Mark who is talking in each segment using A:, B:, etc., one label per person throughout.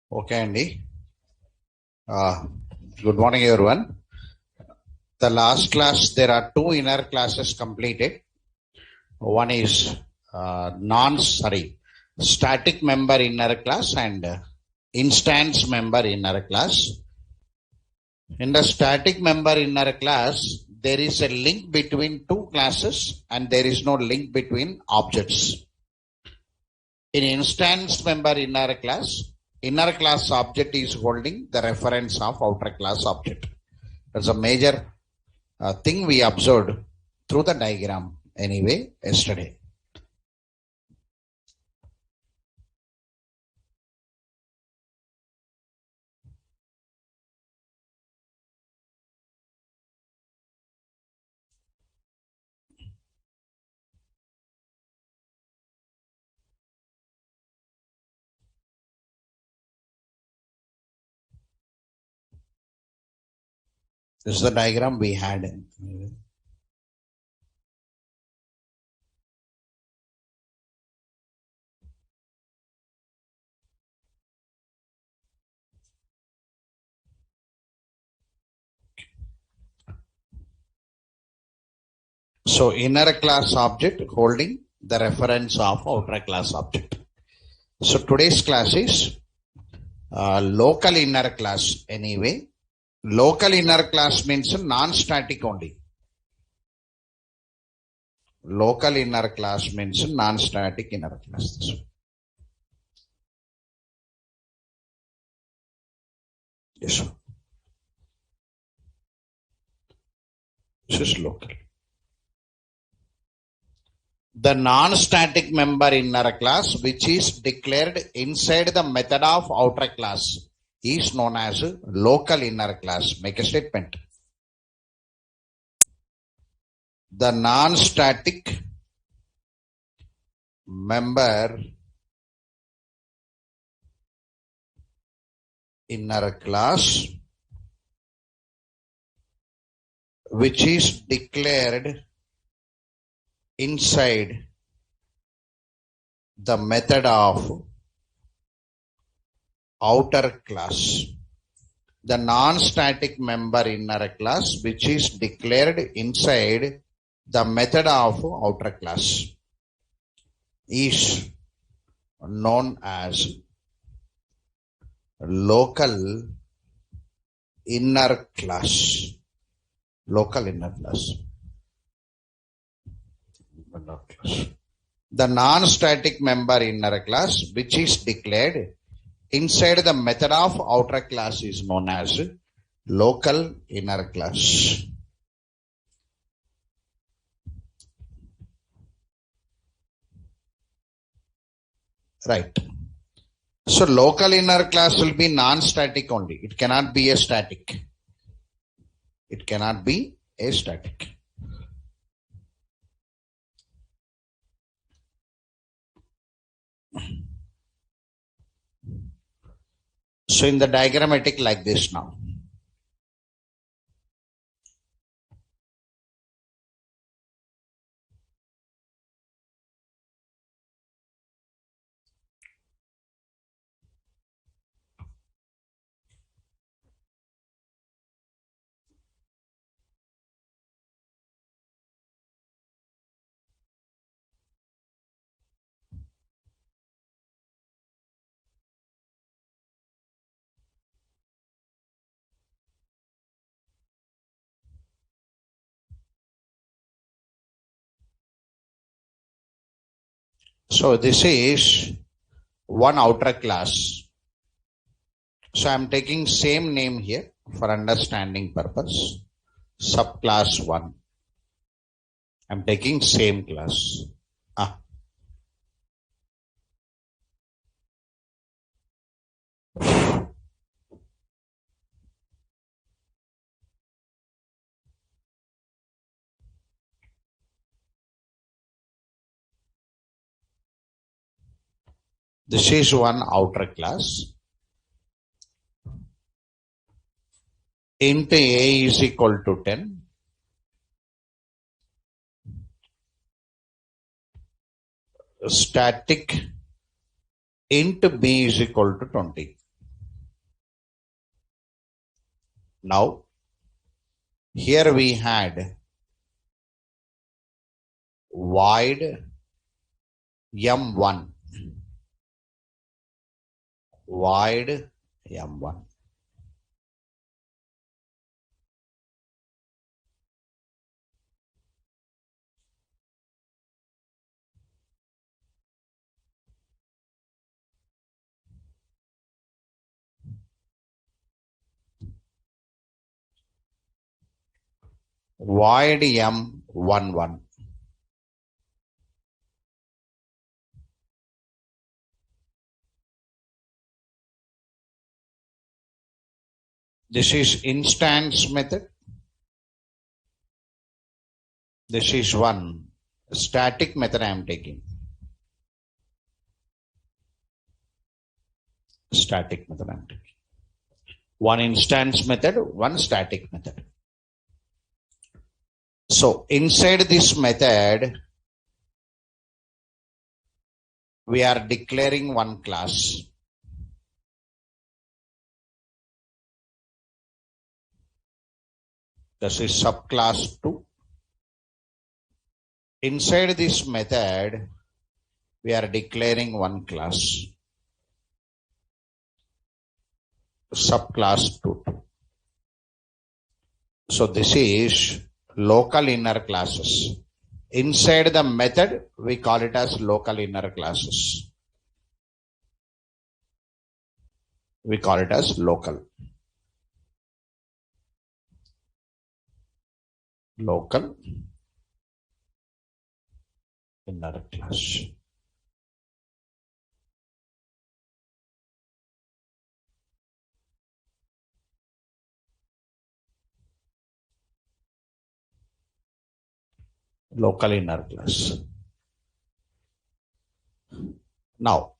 A: Okay, Andy. Good morning, everyone. The last class, there are two inner classes completed. One is static member inner class and instance member inner class. In the static member inner class, there is a link between two classes and there is no link between objects. In instance member inner class object is holding the reference of outer class object. That's a major thing we observed through the diagram anyway yesterday. This is the diagram we had. So inner class object holding the reference of outer class object. So today's class is local inner class anyway. Local inner class means non-static only. Local inner class means non-static inner class. Yes, sir. This is local. The non-static member inner class which is declared inside the method of outer class is known as local inner class. Make a statement. The non-static member inner class which is declared inside the method of outer class. The non-static member inner class which is declared inside the method of outer class is known as local inner class. Local inner class. The non-static member inner class which is declared inside the method of outer class is known as local inner class. Right. So local inner class will be non-static only. It cannot be a static. It cannot be a static. So in the diagrammatic like this now. So this is one outer class. So I am taking same name here for understanding purpose. Subclass 1. I am taking same class. This is one outer class. Int A is equal to 10. Static int B is equal to 20. Now, here we had void M1, void M1. Void M11. This is instance method. This is one static method I am taking. Static method I am taking. One instance method, one static method. So inside this method, we are declaring one class. This is subclass 2. Inside this method, we are declaring one class. Subclass 2. So this is local inner classes. Inside the method, we call it as local inner classes. We call it as local. Local inner class. Local inner class. Now,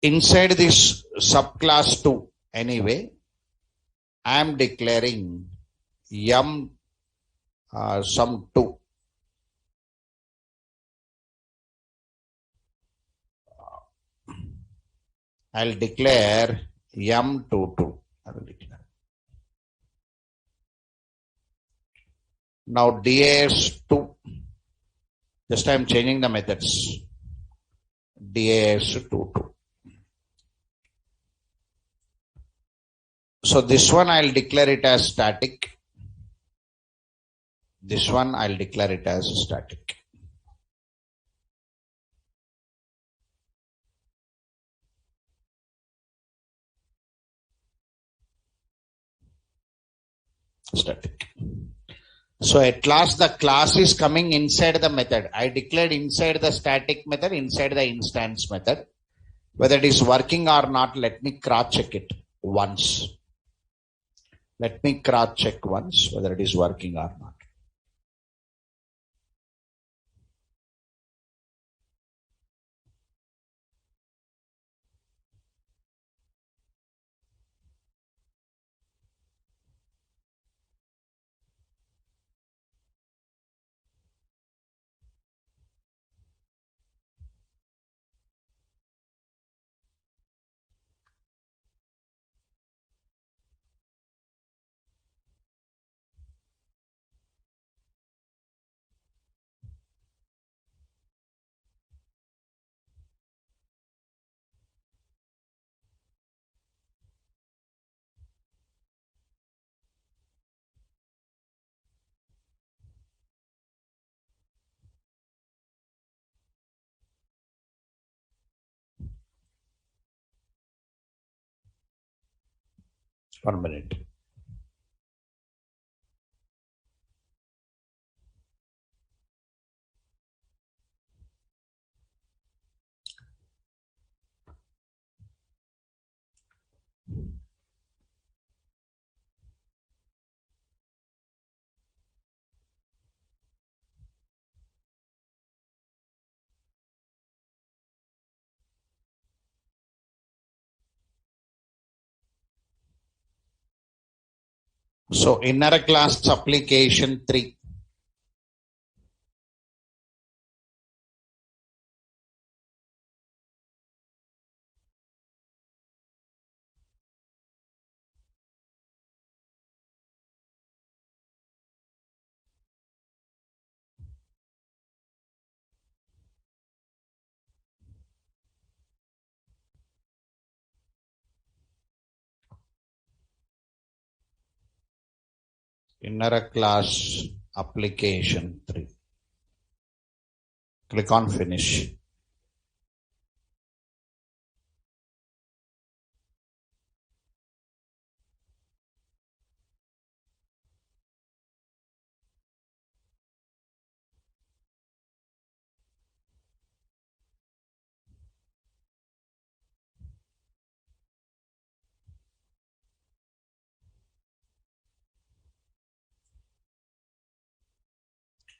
A: inside this subclass 2, anyway, I am declaring M some 2. I'll declare M22. I will declare. Now DAS2. Just I am changing the methods. DAS22. So this one I'll declare it as static. This one I'll declare it as static. Static. So at last the class is coming inside the method. I declared inside the static method, inside the instance method. Whether it is working or not, let me cross check it once. Let me cross check once whether it is working or not. One minute. So inner class application 3. inner class application 3. Click on finish.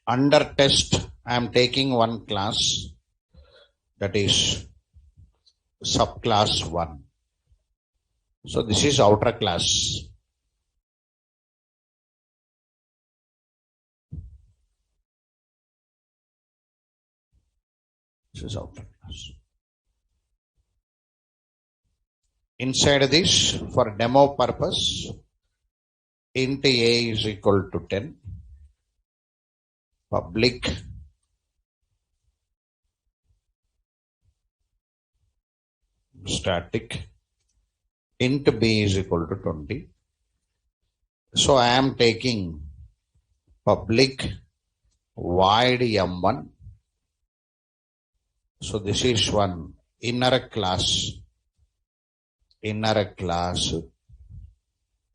A: Under test, I am taking one class, that is subclass 1. So this is outer class. This is outer class. Inside this, for demo purpose, int a is equal to 10. Public static int b is equal to 20. So I am taking public void m1. So this is one inner class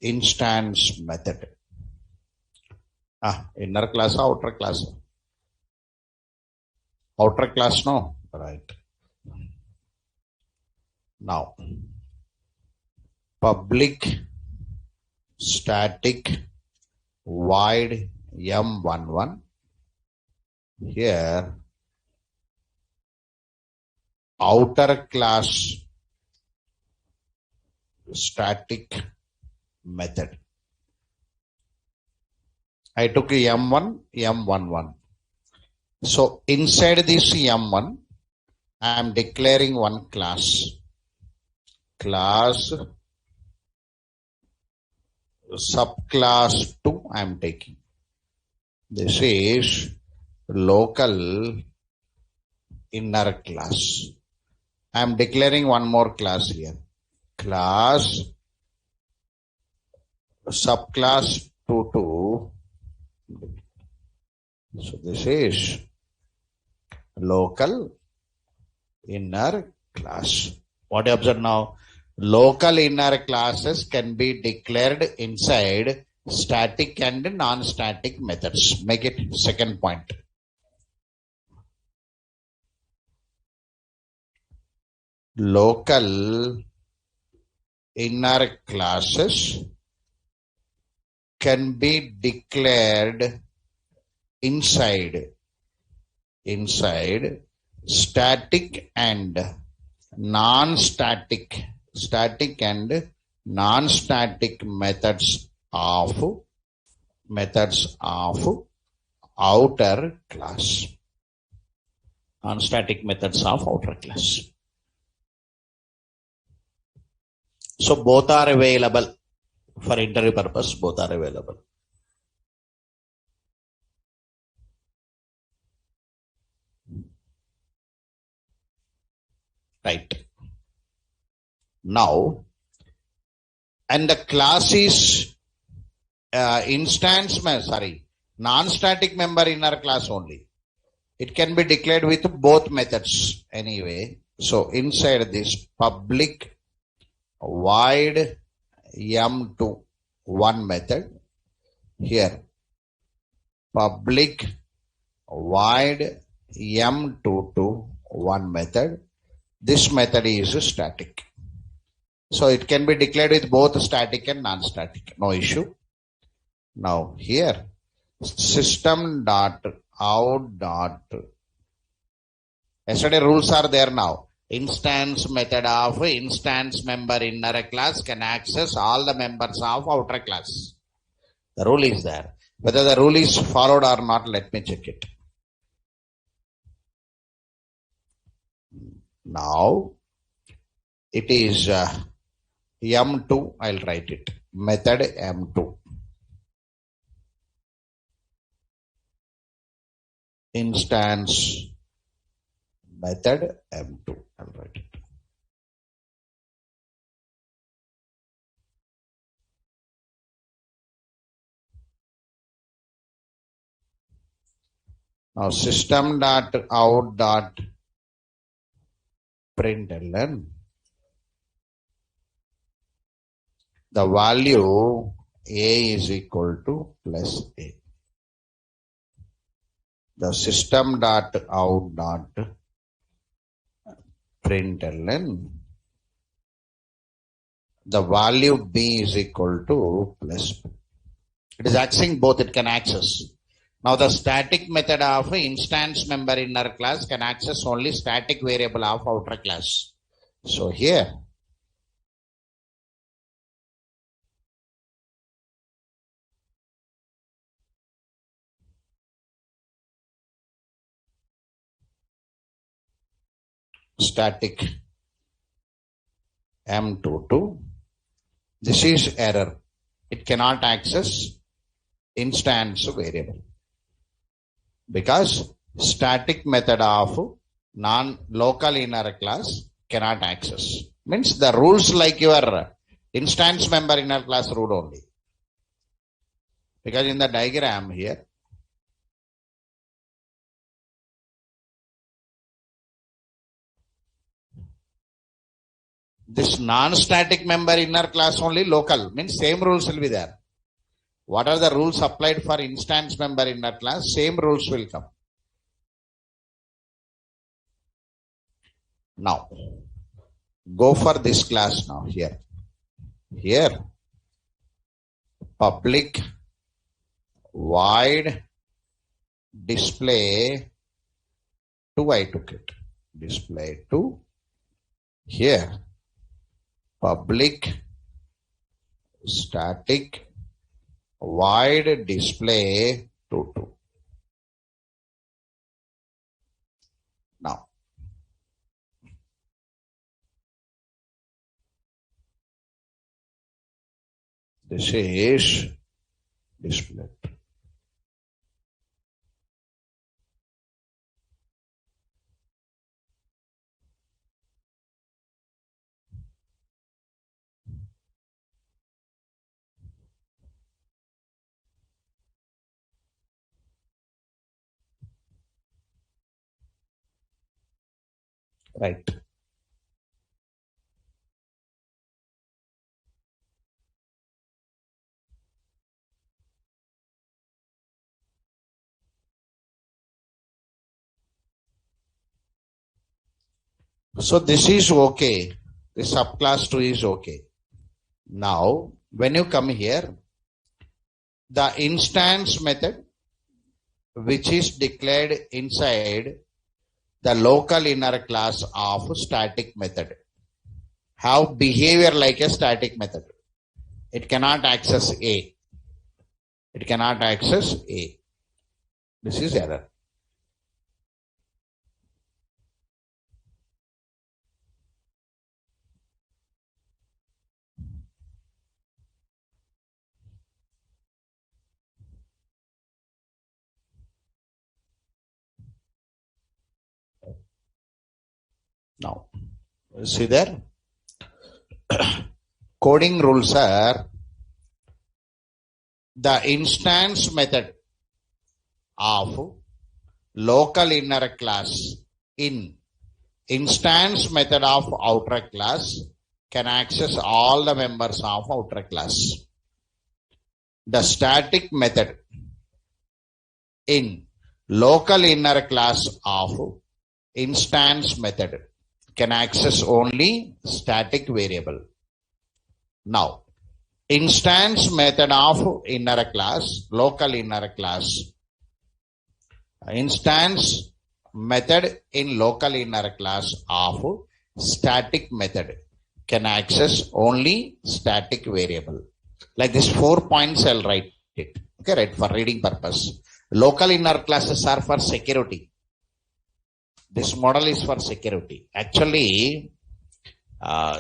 A: instance method. Inner class, outer class? Outer class, no? Right. Now, public static void m11. Here, outer class static method. I took m1, m11. So inside this m1, I am declaring one class subclass 2 I am taking. This is local inner class. I am declaring one more class here. Class subclass 2 to. So this is local inner class. What do you observe now? Local inner classes can be declared inside static and non-static methods. Make it second point. Local inner classes can be declared inside static and non-static methods of outer class. Non-static methods of outer class. So both are available for interview purpose. Both are available. Right. Now, and the class is non-static member inner class only. It can be declared with both methods anyway. So inside this public void m2 one method, here public void m22 one method. This method is static. So it can be declared with both static and non-static. No issue. Now here system.out. Yesterday rules are there now. Instance method of instance member inner class can access all the members of outer class. The rule is there. Whether the rule is followed or not, let me check it. Now it is m2. I'll write it. Method m2. Instance method m2. I'll write it. Now system dot out dot println the value a is equal to plus a. The system dot out dot println the value b is equal to plus b. It is accessing both, it can access. Now the static method of instance member inner class can access only static variable of outer class. So here static M22, this is error. It cannot access instance variable because static method of non-local inner class cannot access. Means the rules like your instance member inner class rule only. Because in the diagram here, this non-static member inner class only local, means same rules will be there. What are the rules applied for instance member inner class? Same rules will come. Now, go for this class now here. Here, public void display 2 I took it. Display 2. Here, public static void display 2. Now, this is display 2. Right. So this is okay. This subclass 2 is okay. Now, when you come here, the instance method which is declared inside the local inner class of static method have behavior like a static method. It cannot access A. It cannot access A. This is error. Now, see there? Coding rules are the instance method of local inner class in instance method of outer class can access all the members of outer class. The static method in local inner class of instance method can access only static variable. Now, instance method of inner class, local inner class, instance method in local inner class of static method can access only static variable. Like this 4 points I'll write it. Okay, right, for reading purpose. Local inner classes are for security. This model is for security. Actually,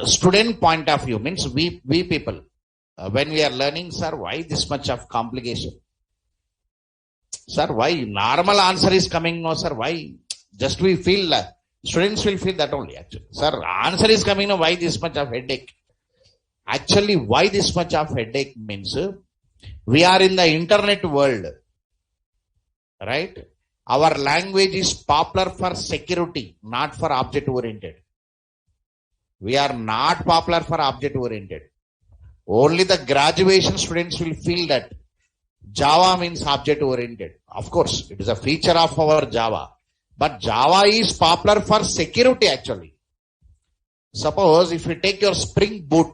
A: student point of view means we people, when we are learning, sir, why this much of complication? Sir, why normal answer is coming? No, sir, why? Just we feel, students will feel that only actually. Sir, answer is coming, no, why this much of headache? Actually, why this much of headache means we are in the internet world, right? Our language is popular for security, not for object oriented. We are not popular for object oriented. Only the graduation students will feel that Java means object oriented. Of course, it is a feature of our Java. But Java is popular for security actually. Suppose if you take your Spring Boot,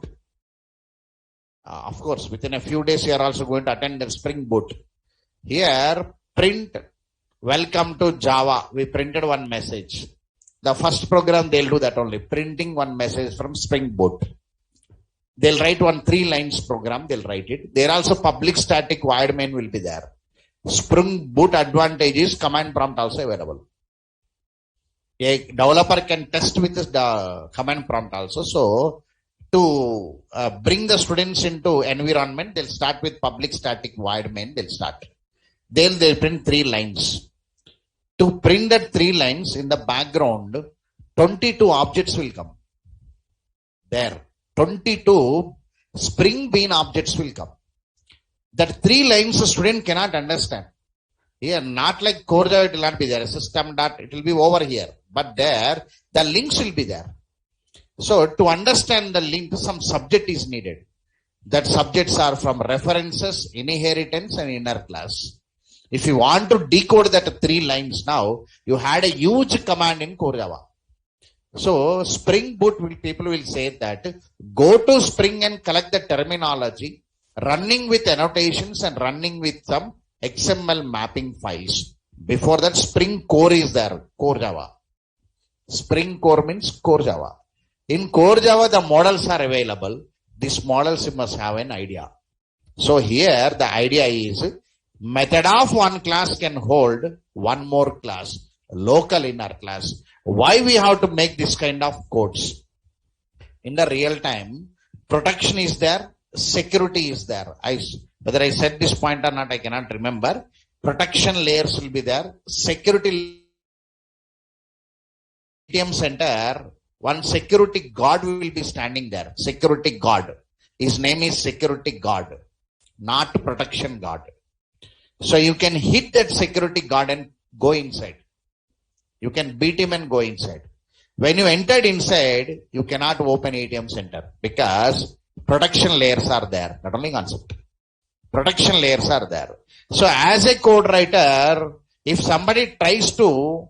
A: of course, within a few days you are also going to attend the Spring Boot. Here, print, welcome to Java. We printed one message. The first program, they'll do that only. Printing one message from Spring Boot. They'll write one 3 lines program. They'll write it. There also public static void main will be there. Spring Boot advantage is command prompt also available. A developer can test with the command prompt also. So to bring the students into environment, they'll start with public static void main. They'll start. Then they'll print 3 lines. To print that 3 lines in the background, 22 objects will come. There. 22 Spring Bean objects will come. That 3 lines the student cannot understand. Here, not like core Java, it will not be there. System dot, it will be over here. But there, the links will be there. So, to understand the link, some subject is needed. That subjects are from references, inheritance, and inner class. If you want to decode that 3 lines now, you had a huge command in core Java. So, Spring Boot, people will say that go to Spring and collect the terminology, running with annotations and running with some XML mapping files. Before that, Spring Core is there, core Java. Spring Core means core Java. In core Java, the models are available. These models you must have an idea. So here, the idea is method of one class can hold one more class, local inner class. Why we have to make this kind of codes? In the real time, protection is there, security is there. Whether I said this point or not, I cannot remember. Protection layers will be there. Security ATM center, one security guard will be standing there. Security guard. His name is security guard, not protection guard. So you can hit that security guard and go inside. You can beat him and go inside. When you entered inside, you cannot open ATM center because protection layers are there. Not only concept. Protection layers are there. So as a code writer, if somebody tries to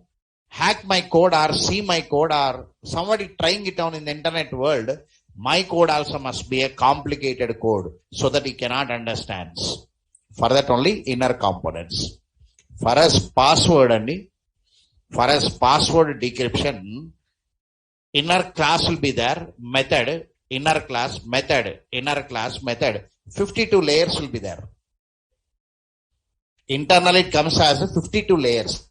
A: hack my code or see my code or somebody trying it down in the internet world, my code also must be a complicated code so that he cannot understand. For that only inner components. For us password and for us password decryption, inner class will be there, method, inner class, method, inner class, method. 52 layers will be there. Internally it comes as 52 layers.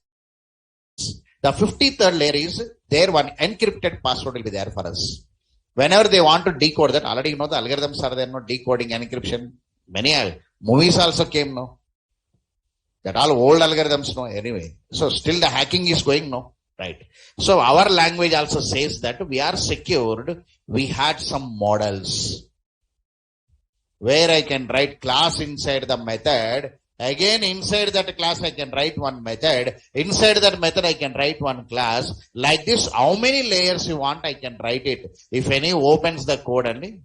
A: The 53rd layer is there, one encrypted password will be there for us. Whenever they want to decode that, already you know the algorithms are there, no decoding, encryption. Many movies also came, no. That all old algorithms, no, anyway. So still the hacking is going, no, right. So our language also says that we are secured. We had some models where I can write class inside the method. Again, inside that class, I can write one method. Inside that method, I can write one class. Like this, how many layers you want, I can write it. If any opens the code and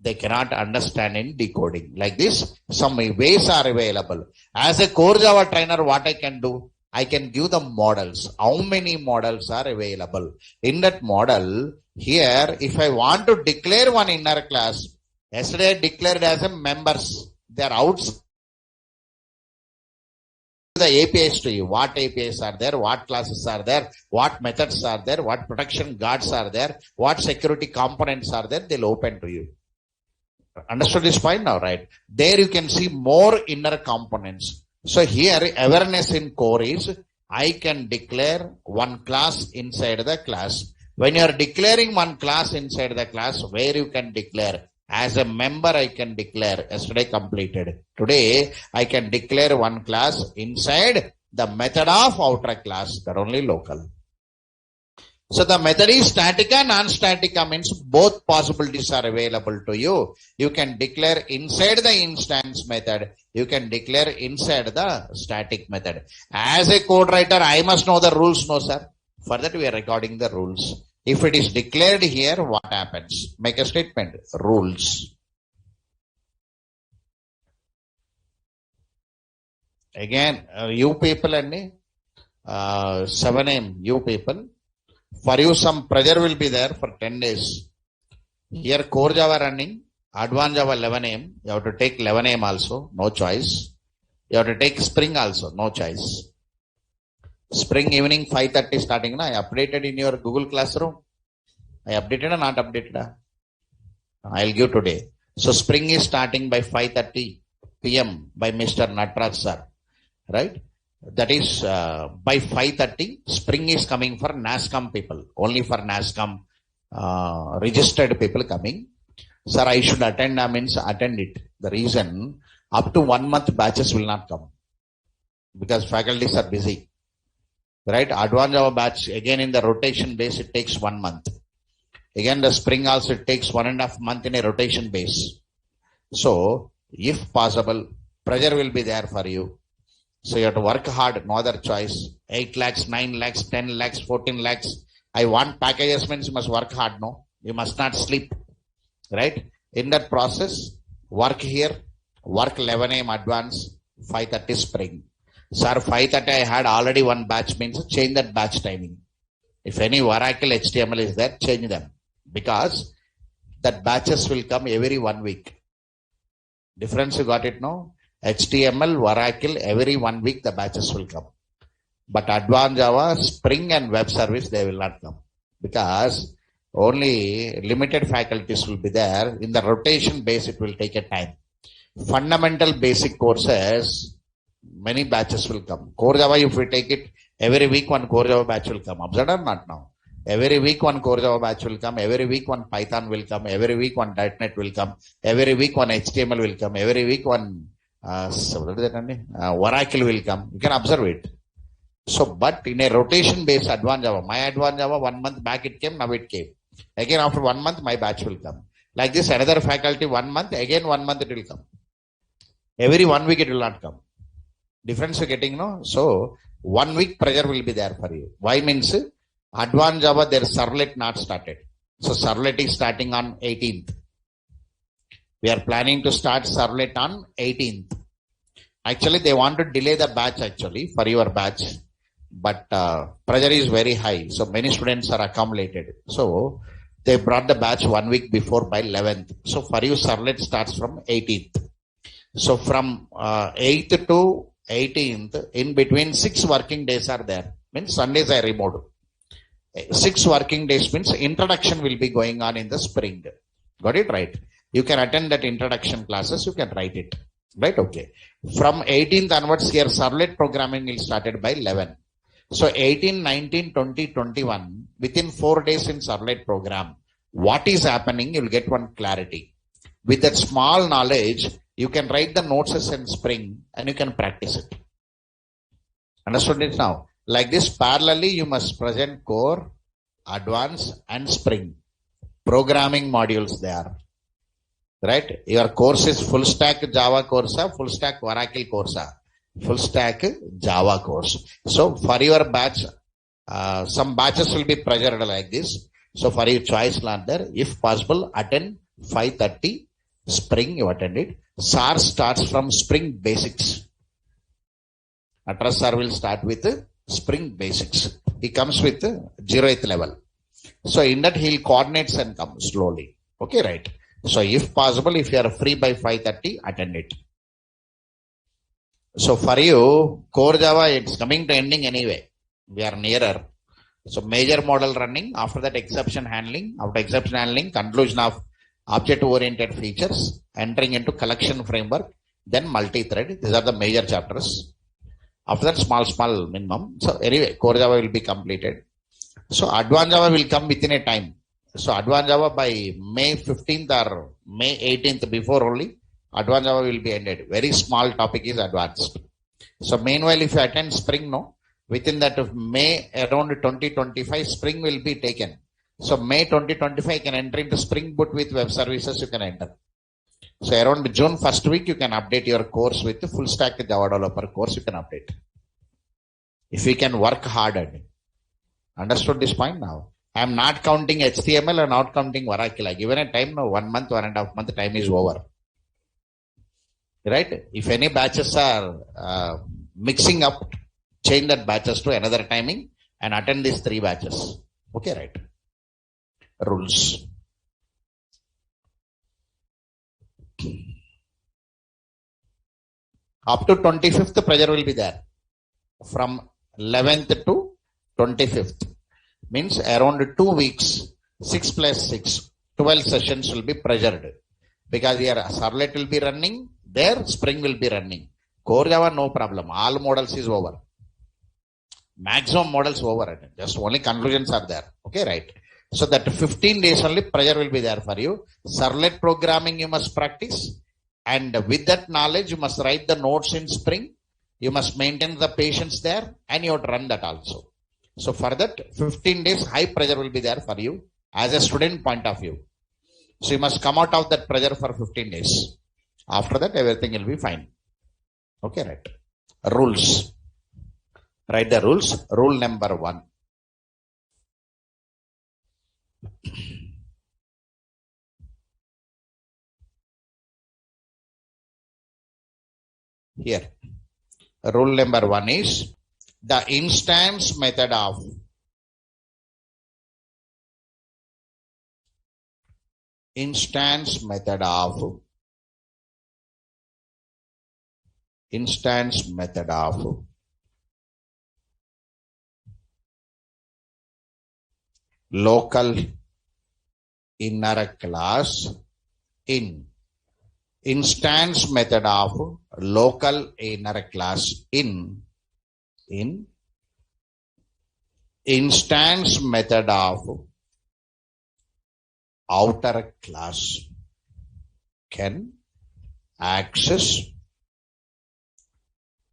A: they cannot understand in decoding. Like this, some ways are available. As a core Java trainer, what I can do? I can give them models. How many models are available? In that model, here, if I want to declare one inner class, yesterday I declared as a members. They are outside the APIs to you. What APIs are there? What classes are there? What methods are there? What protection guards are there? What security components are there? They'll open to you. Understood this point now, right? There you can see more inner components. So here awareness in core is I can declare one class inside the class. When you are declaring one class inside the class, where you can declare as a member, I can declare yesterday completed. Today I can declare one class inside the method of outer class, that only local. So the method is statica, non-statica means both possibilities are available to you. You can declare inside the instance method. You can declare inside the static method. As a code writer, I must know the rules. No, sir. For that, we are recording the rules. If it is declared here, what happens? Make a statement. Rules. Again, you people and 7am, you people. For you, some pressure will be there for 10 days. Here, core Java running, advanced Java 11am. You have to take 11am also, no choice. You have to take Spring also, no choice. Spring evening 5:30 starting. Na? I updated in your Google Classroom. I updated or not updated? I'll give today. So Spring is starting by 5:30 p.m. by Mr. Natraj sir. Right? That is by 5:30. Spring is coming for NASCOM people. Only for NASCOM registered people coming. Sir, I should attend. Means attend it. The reason, up to 1 month batches will not come. Because faculties are busy. Right? Advanced Java batch, again in the rotation base, it takes 1 month. Again, the Spring also, it takes 1.5 months in a rotation base. So, if possible, pressure will be there for you. So, you have to work hard, no other choice. 8 lakhs, 9 lakhs, 10 lakhs, 14 lakhs. I want packages means you must work hard, no? You must not sleep. Right? In that process, work here, work 11 am advance, 5:30 Spring. Sir, 5:30 I had already one batch means change that batch timing. If any Oracle HTML is there, change them. Because that batches will come every 1 week. Difference, you got it now? HTML, Oracle, every 1 week the batches will come. But Advanced Java, Spring and Web Service, they will not come. Because only limited faculties will be there. In the rotation base, it will take a time. Fundamental basic courses, many batches will come. Core Java, if we take it, every week one Core Java batch will come. Observed or not now? Every week one Core Java batch will come. Every week one Python will come. Every week one .NET will come. Every week one HTML will come. Every week one Oracle will come. You can observe it. So, but in a rotation based Advanced Java, my Advanced Java 1 month back it came, now it came. Again after 1 month, my batch will come. Like this, another faculty 1 month, again 1 month it will come. Every 1 week it will not come. Difference you're getting, no? So, 1 week pressure will be there for you. Why means, Advanced Java, their servlet not started. So, servlet is starting on 18th. We are planning to start servlet on 18th. Actually, they want to delay the batch actually for your batch. But pressure is very high. So, many students are accumulated. So, they brought the batch 1 week before by 11th. So, for you, servlet starts from 18th. So, from 8th to 18th, in between 6 working days are there. Means Sundays are removed. 6 working days means introduction will be going on in the Spring. Got it right? You can attend that introduction classes. You can write it. Right? Okay. From 18th onwards here, servlet programming will started by 11. So 18, 19, 20, 21, within 4 days in servlet program, what is happening, you'll get one clarity. With that small knowledge, you can write the notes in Spring and you can practice it. Understood it now? Like this, parallelly, you must present core, advanced and Spring. Programming modules there. Right? Your course is full stack Java course, full stack Oracle course, full stack Java course. So for your batch, some batches will be pressured like this. So for your choice learner, if possible, attend 5:30 Spring, you attend it. SAR starts from Spring Basics. Atras sir will start with Spring Basics. He comes with 0th level. So in that he'll coordinates and come slowly. Okay, right. So if possible, if you are free by 5:30, attend it. So for you, Core Java, it's coming to ending anyway. We are nearer. So major model running, after that exception handling, after exception handling, conclusion of object-oriented features, entering into collection framework, then multi-thread. These are the major chapters. After that, small minimum. So anyway, Core Java will be completed. So Advanced Java will come within a time. So Advanced Java by May 15th or May 18th before only, Advanced Java will be ended. Very small topic is advanced. So meanwhile, if you attend Spring, no, Within that of May around 2025, spring will be taken. So May 2025, you can enter into Spring Boot with web services, you can enter. So around June first week, you can update your course with the full stack Java developer course, you can update. If you can work hard. Understood this point now? I am not counting HTML and not counting Oracle. I given a time now, 1 month, 1.5 month, time is over. Right? If any batches are mixing up, change that batches to another timing and attend these 3 batches. Okay, right? Rules. Up to 25th, pressure will be there. From 11th to 25th. Means around 2 weeks, 6 plus 6, 12 sessions will be pressured. Because here servlet will be running, there Spring will be running. Core Java, no problem. All models is over. Maximum models over. Just only conclusions are there. Okay, right. So that 15 days only pressure will be there for you. Servlet programming you must practice. And with that knowledge, you must write the notes in Spring. You must maintain the patience there and you have to run that also. So for that 15 days, high pressure will be there for you as a student point of view. So you must come out of that pressure for 15 days. After that, everything will be fine. Okay, right. Rules. Write the rules. Rule number 1. Here. Rule number 1 is the instance method of local inner class in instance method of local inner class in instance method of outer class can access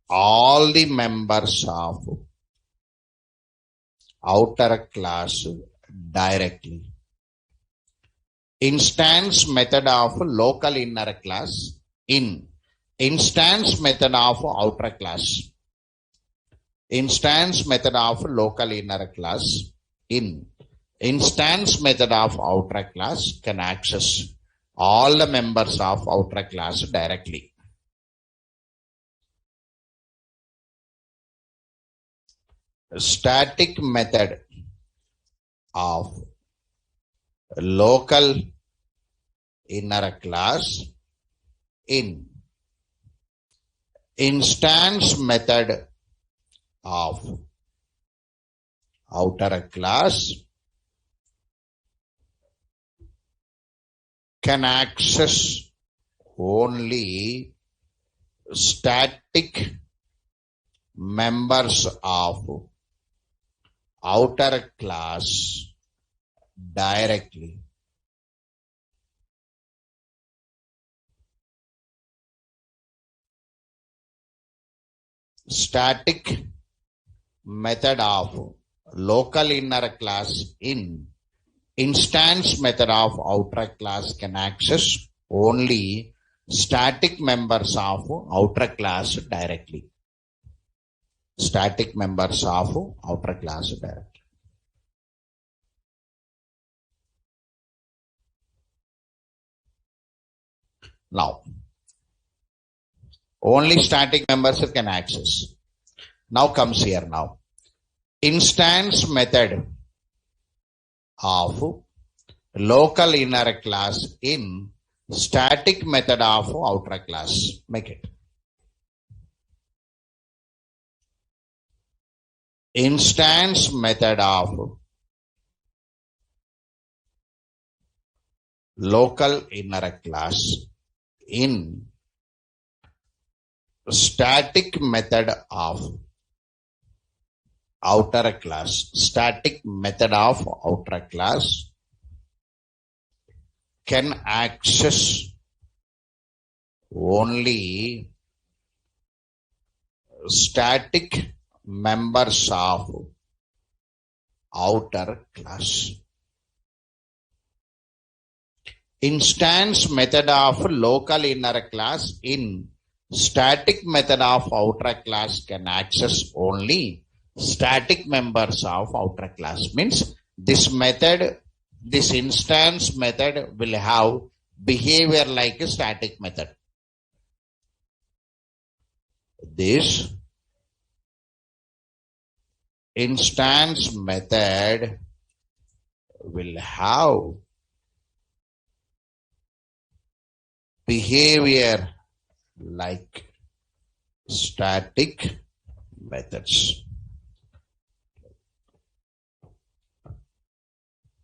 A: all the members of outer class directly. Instance method of local inner class in instance method of outer class. Instance method of local inner class in instance method of outer class can access all the members of outer class directly. Static method of local inner class in instance method of outer class can access only static members of outer class directly. Static method of local inner class in instance method of outer class can access only static members of outer class directly. Static members of outer class directly. Now, only static members can access. Now comes here now. Instance method of local inner class in static method of outer class. Make it. Instance method of local inner class in static method of outer class. Static method of outer class can access only static members of outer class. Instance method of local inner class in static method of outer class can access only static members of outer class. Means this method, this instance method will have behavior like a static method. This instance method will have behavior like static methods.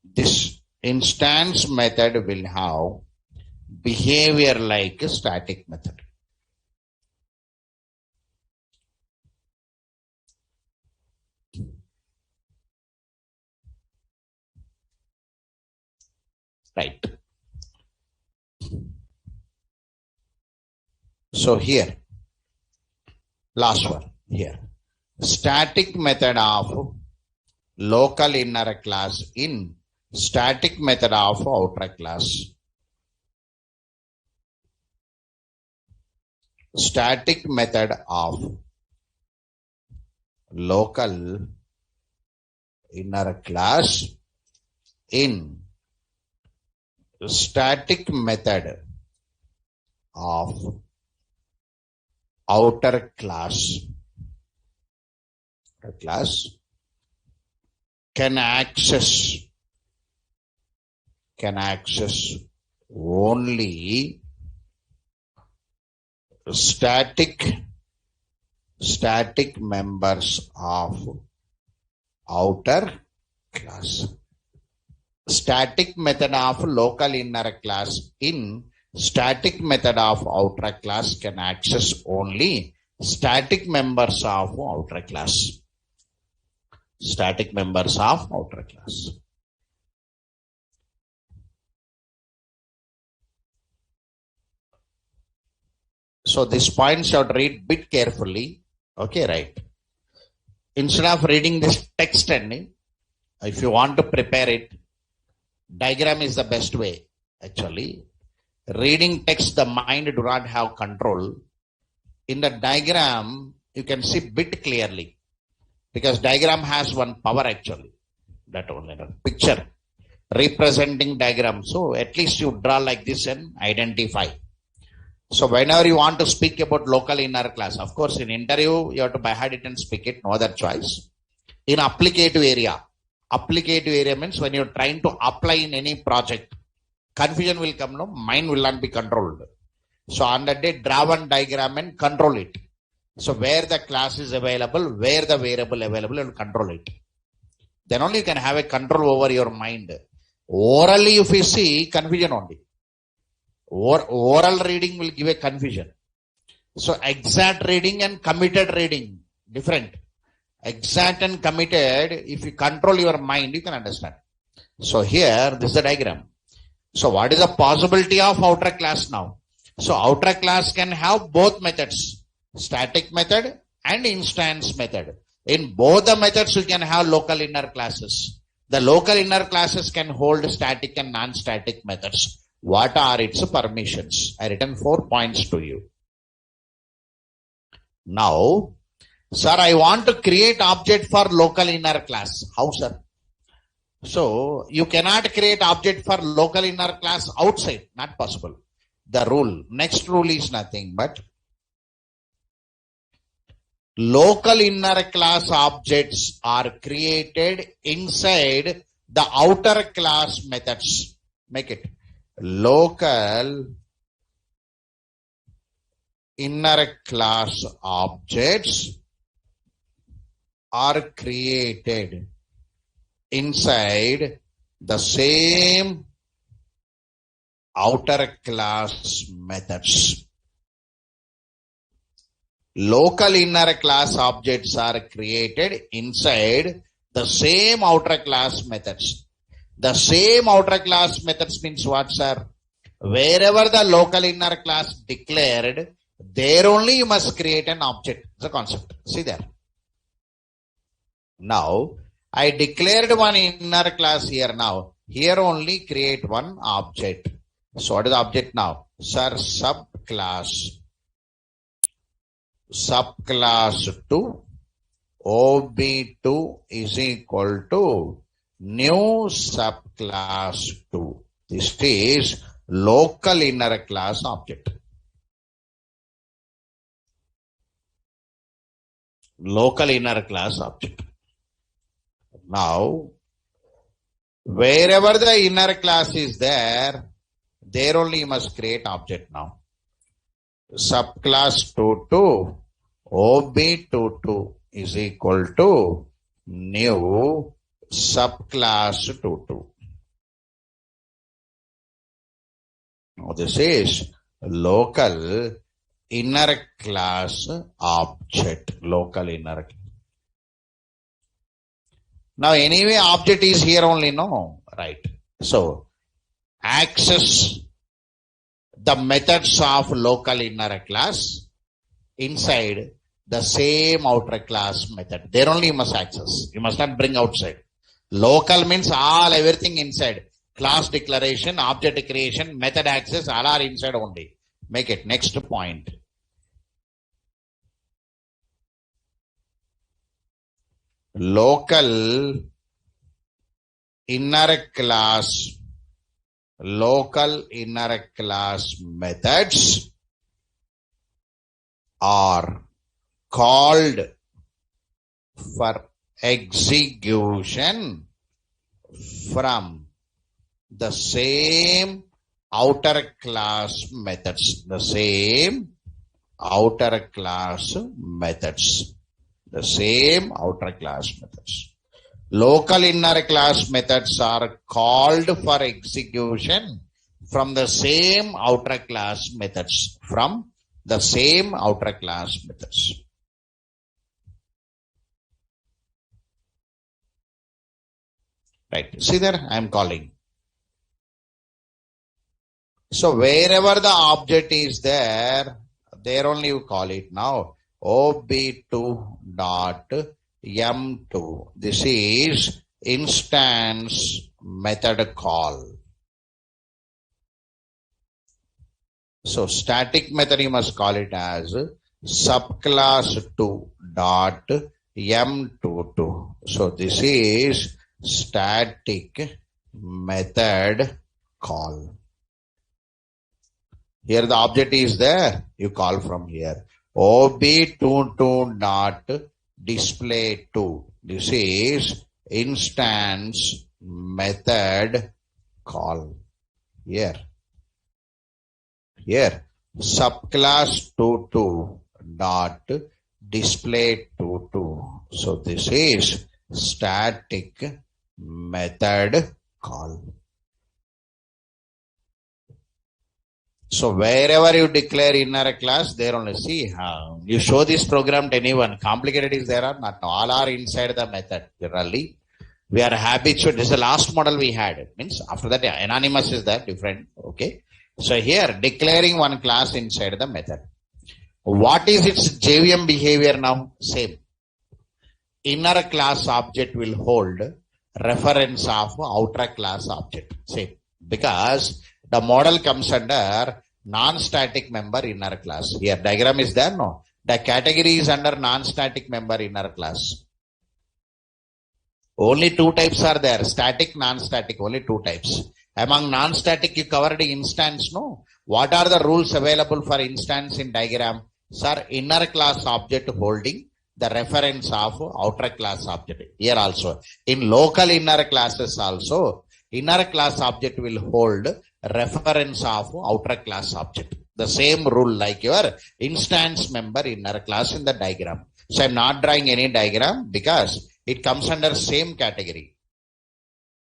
A: This instance method will have behavior like a static method. Right. So here, last one here. Static method of local inner class in static method of outer class. Static method of local inner class in static method of outer class can access only static members of outer class. Static method of local inner class in static method of outer class can access only static members of outer class. Static members of outer class. So this points you have to read bit carefully. Okay, right. Instead of reading this text ending, if you want to prepare it, diagram is the best way actually. Reading text, the mind do not have control. In the diagram, you can see bit clearly because diagram has one power actually. That only picture representing diagram. So at least you draw like this and identify. So whenever you want to speak about local inner class, of course in interview you have to by heart it and speak it, no other choice. In applicative area means when you're trying to apply in any project, confusion will come, no, mind will not be controlled. So on that day, draw one diagram and control it. So where the class is available, where the variable available, and control it. Then only you can have a control over your mind. Orally, if you see, confusion only. Oral reading will give a confusion. So exact reading and committed reading, different. Exact and committed, if you control your mind, you can understand. So here, this is the diagram. So what is the possibility of outer class now? So outer class can have both methods, static method and instance method. In both the methods, you can have local inner classes. The local inner classes can hold static and non-static methods. What are its permissions? I written 4 points to you. Now, sir, I want to create object for local inner class. How, sir? So, you cannot create object for local inner class outside. Not possible. The rule, next rule is nothing but local inner class objects are created inside the outer class methods. Make it. Local inner class objects are created inside the same outer class methods. Local inner class objects are created inside the same outer class methods. The same outer class methods means what, sir? Wherever the local inner class declared, there only you must create an object. It's a concept. See there. Now, I declared one inner class here now. Here only create one object. So what is the object now? Sir, subclass 2 OB2 is equal to new subclass 2. This is local inner class object. Local inner class object. Now, wherever the inner class is there only you must create object now. Subclass 2 OB22 is equal to new subclass 2. Now this is local inner class object. Local inner. Now anyway object is here only, no? Right. So access the methods of local inner class inside the same outer class method. There only you must access. You must not bring outside. Local means everything inside. Class declaration, object creation, method access, all are inside only. Make it. Next point. Local inner class methods are called for execution from the same outer class methods. The same outer class methods. The same outer class methods. Local inner class methods are called for execution from the same outer class methods. From the same outer class methods. Right. See there, I am calling. So wherever the object is there only you call it now. OB2 dot M2. This is instance method call. So static method you must call it as subclass 2 dot M22. So this is static method call. Here the object is there. You call from here. OB22 dot display 2. This is instance method call. Here subclass 22 dot display 22. So this is static method call. So wherever you declare inner class, there only see you show this program to anyone. Complicated is there or not? No, all are inside the method. Generally, we are habitual. This is the last model we had. Means after that, anonymous is that different. Okay. So here declaring one class inside the method. What is its JVM behavior now? Same. Inner class object will hold reference of outer class object. Same. Because the model comes under non-static member inner class. Here diagram is there, no? The category is under non-static member inner class. Only two types are there. Static, non-static. Only two types. Among non-static you covered the instance, no? What are the rules available for instance in diagram? Sir, inner class object holding the reference of outer class object. Here also. In local inner classes also, inner class object will hold reference of outer class object. The same rule like your instance member inner class in the diagram. So I am not drawing any diagram because it comes under same category.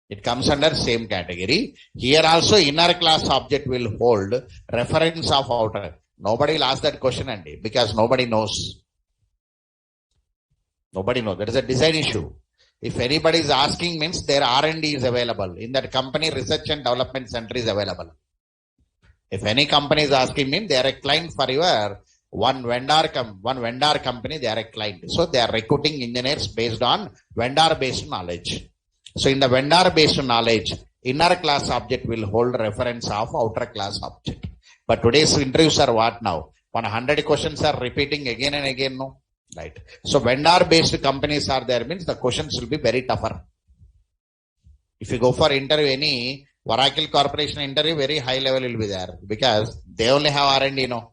A: It comes under same category. Here also inner class object will hold reference of outer. Nobody will ask that question, Andy, because nobody knows. Nobody knows. That is a design issue. If anybody is asking, means their R&D is available. In that company, research and development center is available. If any company is asking, means they are a client for your one vendor company, they are a client. So they are recruiting engineers based on vendor-based knowledge. So in the vendor-based knowledge, inner class object will hold reference of outer class object. But today's interviews are what now? 100 questions are repeating again and again, no? Right. So vendor-based companies are there means the questions will be very tougher. If you go for interview, any Oracle Corporation interview, very high level will be there because they only have R&D, no?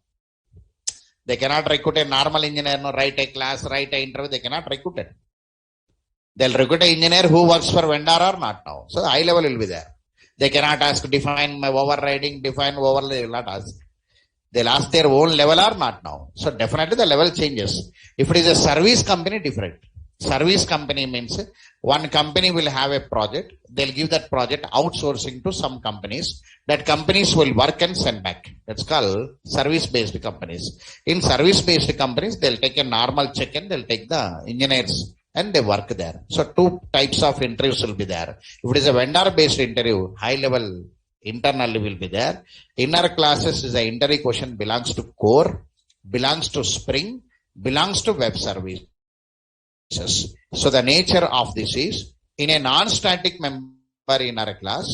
A: They cannot recruit a normal engineer, no? Write a class, write a interview, they cannot recruit it. They'll recruit an engineer who works for vendor or not now. So high level will be there. They cannot ask define my overriding, define overlay, they will not ask. They'll ask their own level or not now. So definitely the level changes. If it is a service company, different. Service company means one company will have a project. They'll give that project outsourcing to some companies. That companies will work and send back. That's called service-based companies. In service-based companies, they'll take a normal check-in. They'll take the engineers and they work there. So two types of interviews will be there. If it is a vendor-based interview, high level internally will be there. Inner classes is an interview question belongs to core, belongs to Spring, belongs to web services. So the nature of this is in a non-static member inner class,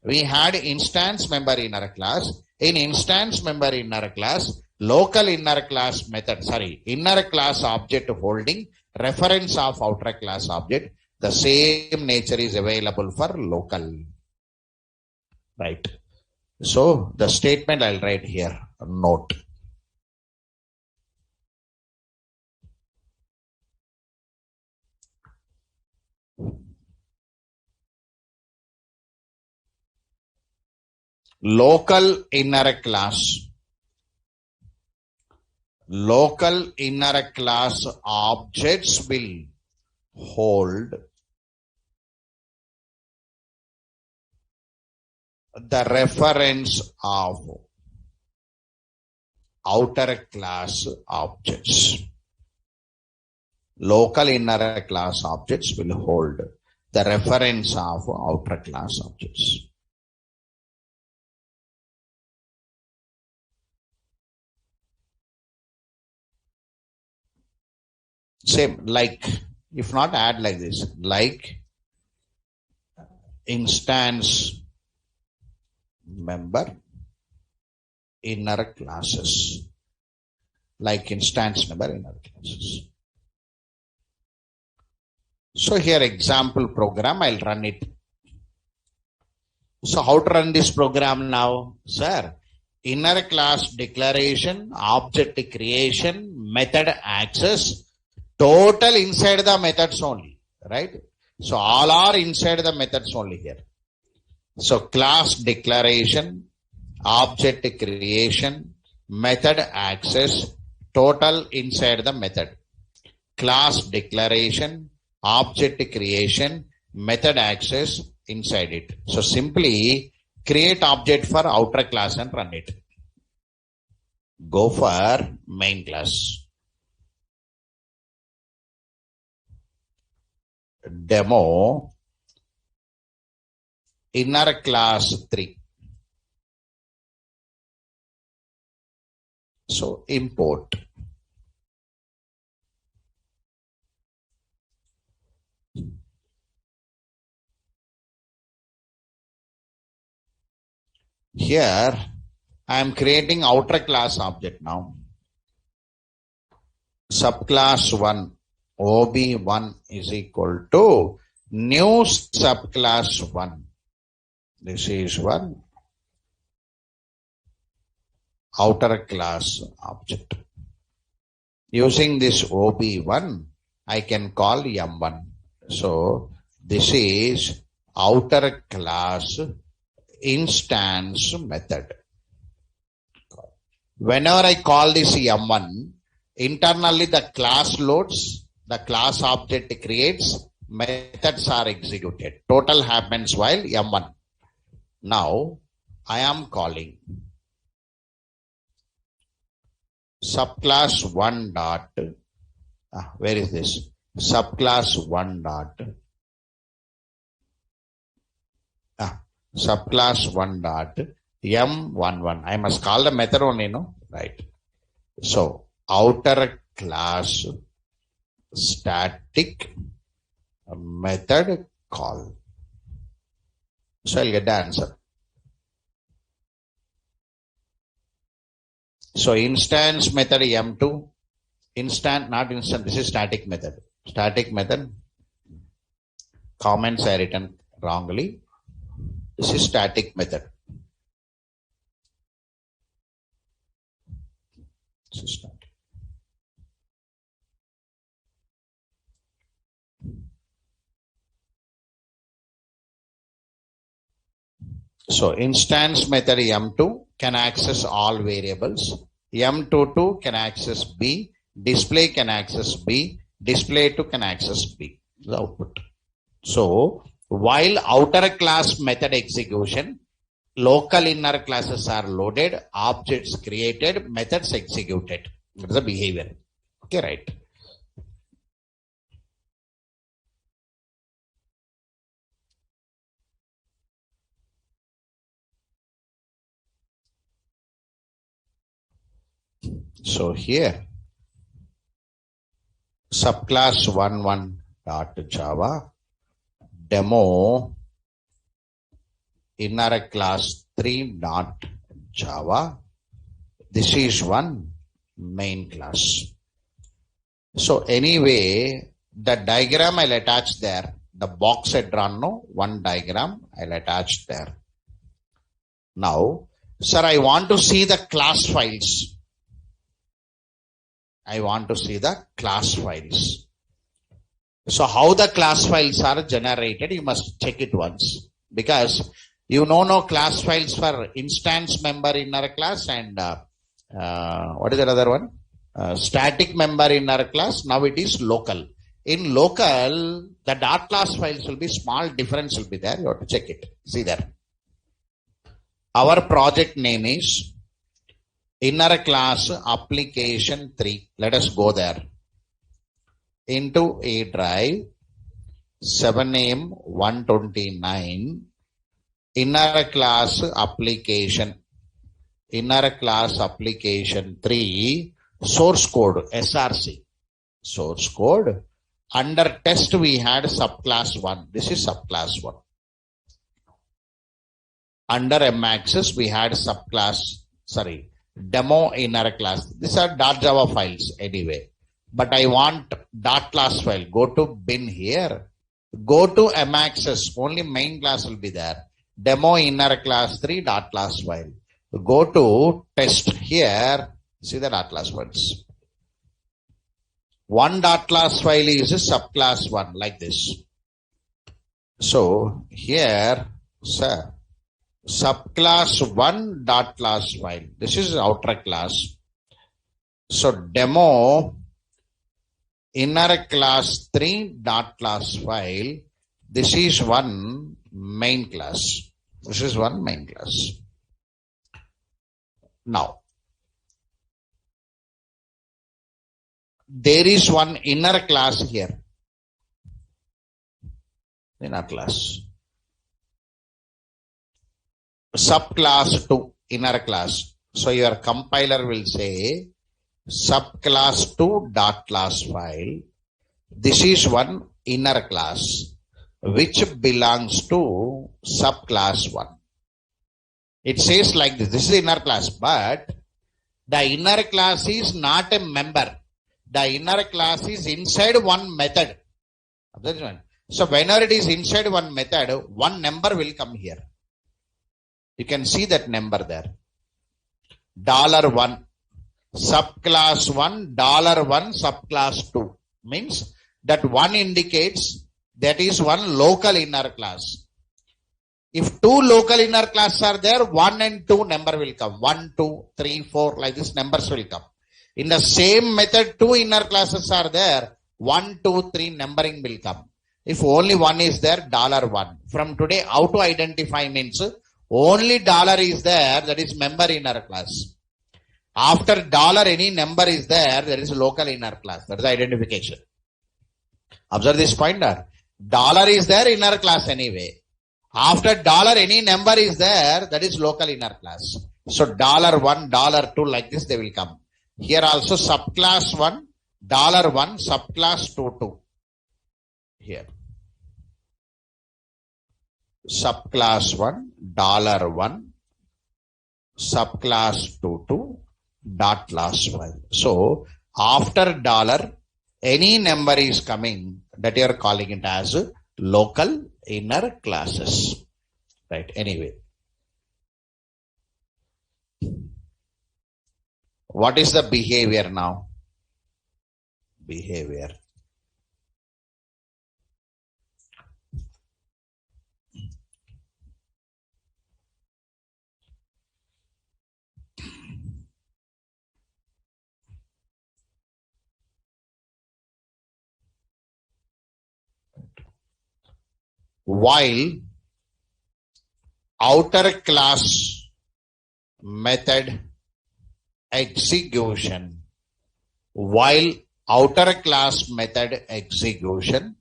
A: we had instance member inner class. In instance member inner class, local inner class method, inner class object holding reference of outer class object. The same nature is available for local. Right. So the statement I'll write here, note. Local inner class objects will hold the reference of outer class objects. Local inner class objects will hold the reference of outer class objects. Same, like, if not add like this, like instance member inner classes, like instance member inner classes. So here example program, I'll run it. So how to run this program now? Sir, inner class declaration, object creation, method access, total inside the methods only, right? So all are inside the methods only here. So class declaration, object creation, method access, total inside the method. Class declaration, object creation, method access inside it. So simply create object for outer class and run it. Go for main class. Demo inner class 3. So import. Here I am creating outer class object now. Subclass 1 OB1 is equal to new subclass 1. This is one outer class object. Using this OB1, I can call M1. So this is outer class instance method. Whenever I call this M1, internally the class loads, the class object creates, methods are executed. Total happens while M1. Now I am calling subclass 1 dot, where is this? Subclass 1 dot, subclass 1 dot M11. I must call the method only, no? Right. So outer class static method call. So I'll get the answer. So instance method M2, not instant, this is static method. Static method, comments are written wrongly. This is static method. This is static. So instance method M2 can access all variables. M22 can access B. Display can access B. Display2 can access B. The output. So while outer class method execution, local inner classes are loaded, objects created, methods executed. That is the behavior. Okay, right. So here, subclass 11.java demo inner class 3.java. This is one main class. So anyway, the diagram I'll attach there. The box I drawn, no, one diagram I'll attach there. Now, sir, I want to see the class files. I want to see the class files. So how the class files are generated, you must check it once, because you know no class files for instance member inner class and what is the other one? Static member inner class. Now it is local. In local, the dot class files will be small difference will be there. You have to check it. See there. Our project name is inner class application 3. Let us go there. Into A drive 7am129 inner class application 3 source code SRC source code. Under test we had subclass 1. This is subclass 1. Under M-axis we had demo inner class. These are .java files anyway. But I want dot class file. Go to bin here. Go to M-axis. Only main class will be there. Demo inner class 3 dot class file. Go to test here. See the dot class files. One dot class file is a subclass 1 like this. So here, sir, subclass 1 dot class file. This is outer class. So demo inner class 3 dot class file. This is one main class. This is one main class. Now, there is one inner class here. Inner class. Subclass 2 inner class. So your compiler will say subclass 2 dot class file. This is one inner class which belongs to subclass 1. It says like this. This is inner class, but the inner class is not a member. The inner class is inside one method. So whenever it is inside one method, one number will come here. You can see that number there. $1 subclass 1 $1 subclass 2 means that 1 indicates that is one local inner class. If 2 local inner classes are there, 1 and 2 number will come. 1, 2, 3, 4 like this numbers will come. In the same method, 2 inner classes are there. 1, 2, 3 numbering will come. If only 1 is there, $1. From today, how to identify means only dollar is there, that is member inner class. After dollar, any number is there, there is local inner class. That is identification. Observe this pointer. Dollar is there, inner class anyway. After dollar, any number is there, that is local inner class. So $1, $2 like this they will come. Here also subclass 1, $1, subclass 2. Here. Subclass 1, $1, subclass 2, dot last while. So after dollar, any number is coming that you are calling it as local inner classes. Right. Anyway. What is the behavior now? Behavior. While outer class method execution, while outer class method execution,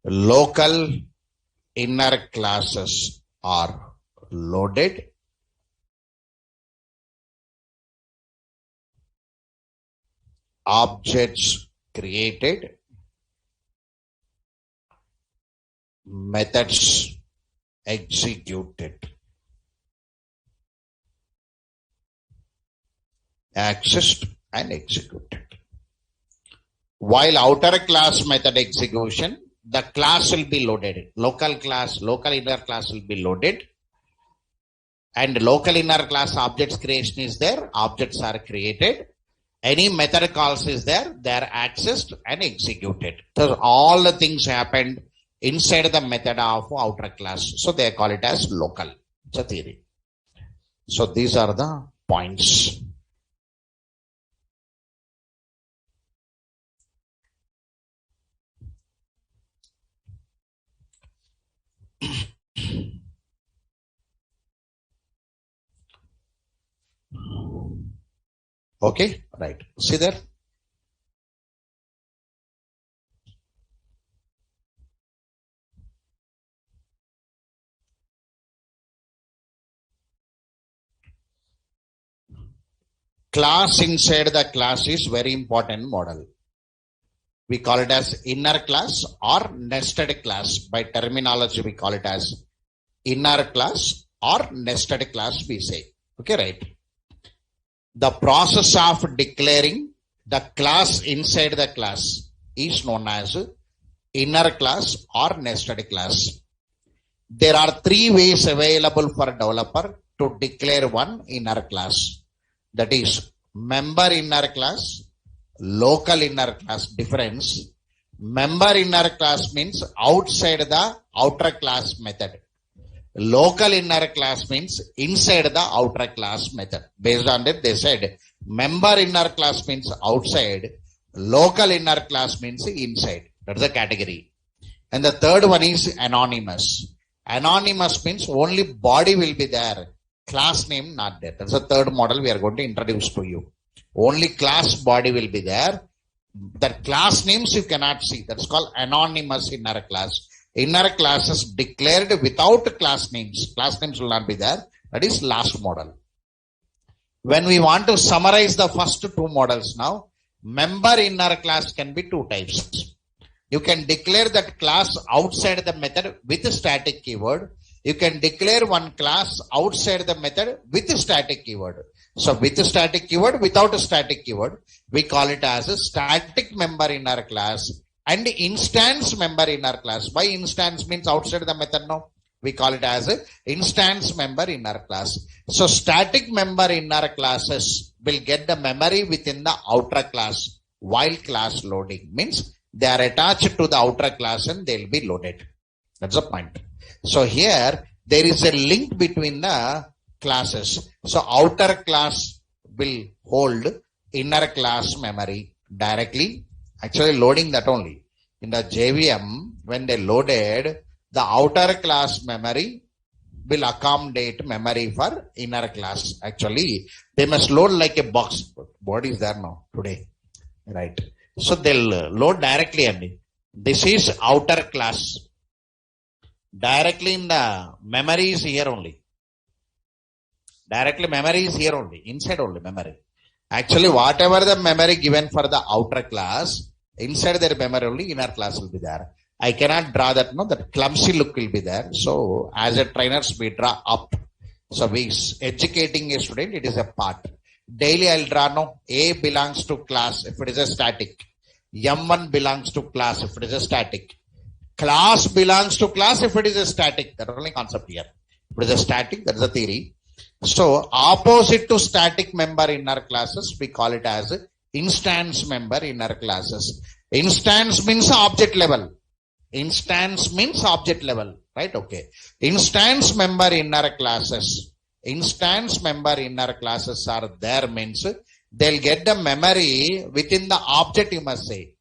A: local inner classes are loaded. Objects created, methods executed, accessed and executed. While outer class method execution, the class will be loaded. Local inner class will be loaded. And local inner class objects creation is there. Objects are created. Any method calls is there, they are accessed and executed. So all the things happened inside the method of outer class. So they call it as local. It's a theory. So these are the points. Okay, right. See there? Class inside the class is very important model. We call it as inner class or nested class. By terminology, we call it as inner class or nested class, we say. Okay, right. The process of declaring the class inside the class is known as inner class or nested class. There are three ways available for developer to declare one inner class. That is member inner class, local inner class. Difference. Member inner class means outside the outer class method. Local inner class means inside the outer class method. Based on that, they said member inner class means outside, local inner class means inside. That's the category. And the third one is anonymous. Anonymous means only body will be there, class name not there. That's the third model we are going to introduce to you. Only class body will be there. That class names you cannot see. That's called anonymous inner class. Inner classes declared without class names. Class names will not be there. That is last model. When we want to summarize the first two models now, member inner class can be two types. You can declare that class outside the method with a static keyword. You can declare one class outside the method with a static keyword. So with a static keyword, without a static keyword, we call it as a static member inner class and instance member inner class. By instance means outside the method now. We call it as a instance member inner class. So static member inner classes will get the memory within the outer class while class loading. Means they are attached to the outer class and they will be loaded. That's the point. So here there is a link between the classes. So outer class will hold inner class memory directly. Actually loading that only. In the JVM, when they loaded, the outer class memory will accommodate memory for inner class. Actually, they must load like a box. What is there now today? Right. So they'll load directly only. This is outer class. Directly in the memory is here only. Directly memory is here only. Inside only memory. Actually, whatever the memory given for the outer class, inside their memory only, inner class will be there. I cannot draw that, no, that clumsy look will be there. So, as a trainers, we draw up. So, we educating a student, it is a part. Daily, I'll draw, no, A belongs to class if it is a static. M1 belongs to class if it is a static. Class belongs to class if it is a static. That is only concept here. If it is a static, that is a theory. So, opposite to static member inner classes, we call it as instance member inner classes. Instance means object level. Instance means object level, right? Okay. Instance member inner classes. Instance member inner classes are there means they'll get the memory within the object, you must say.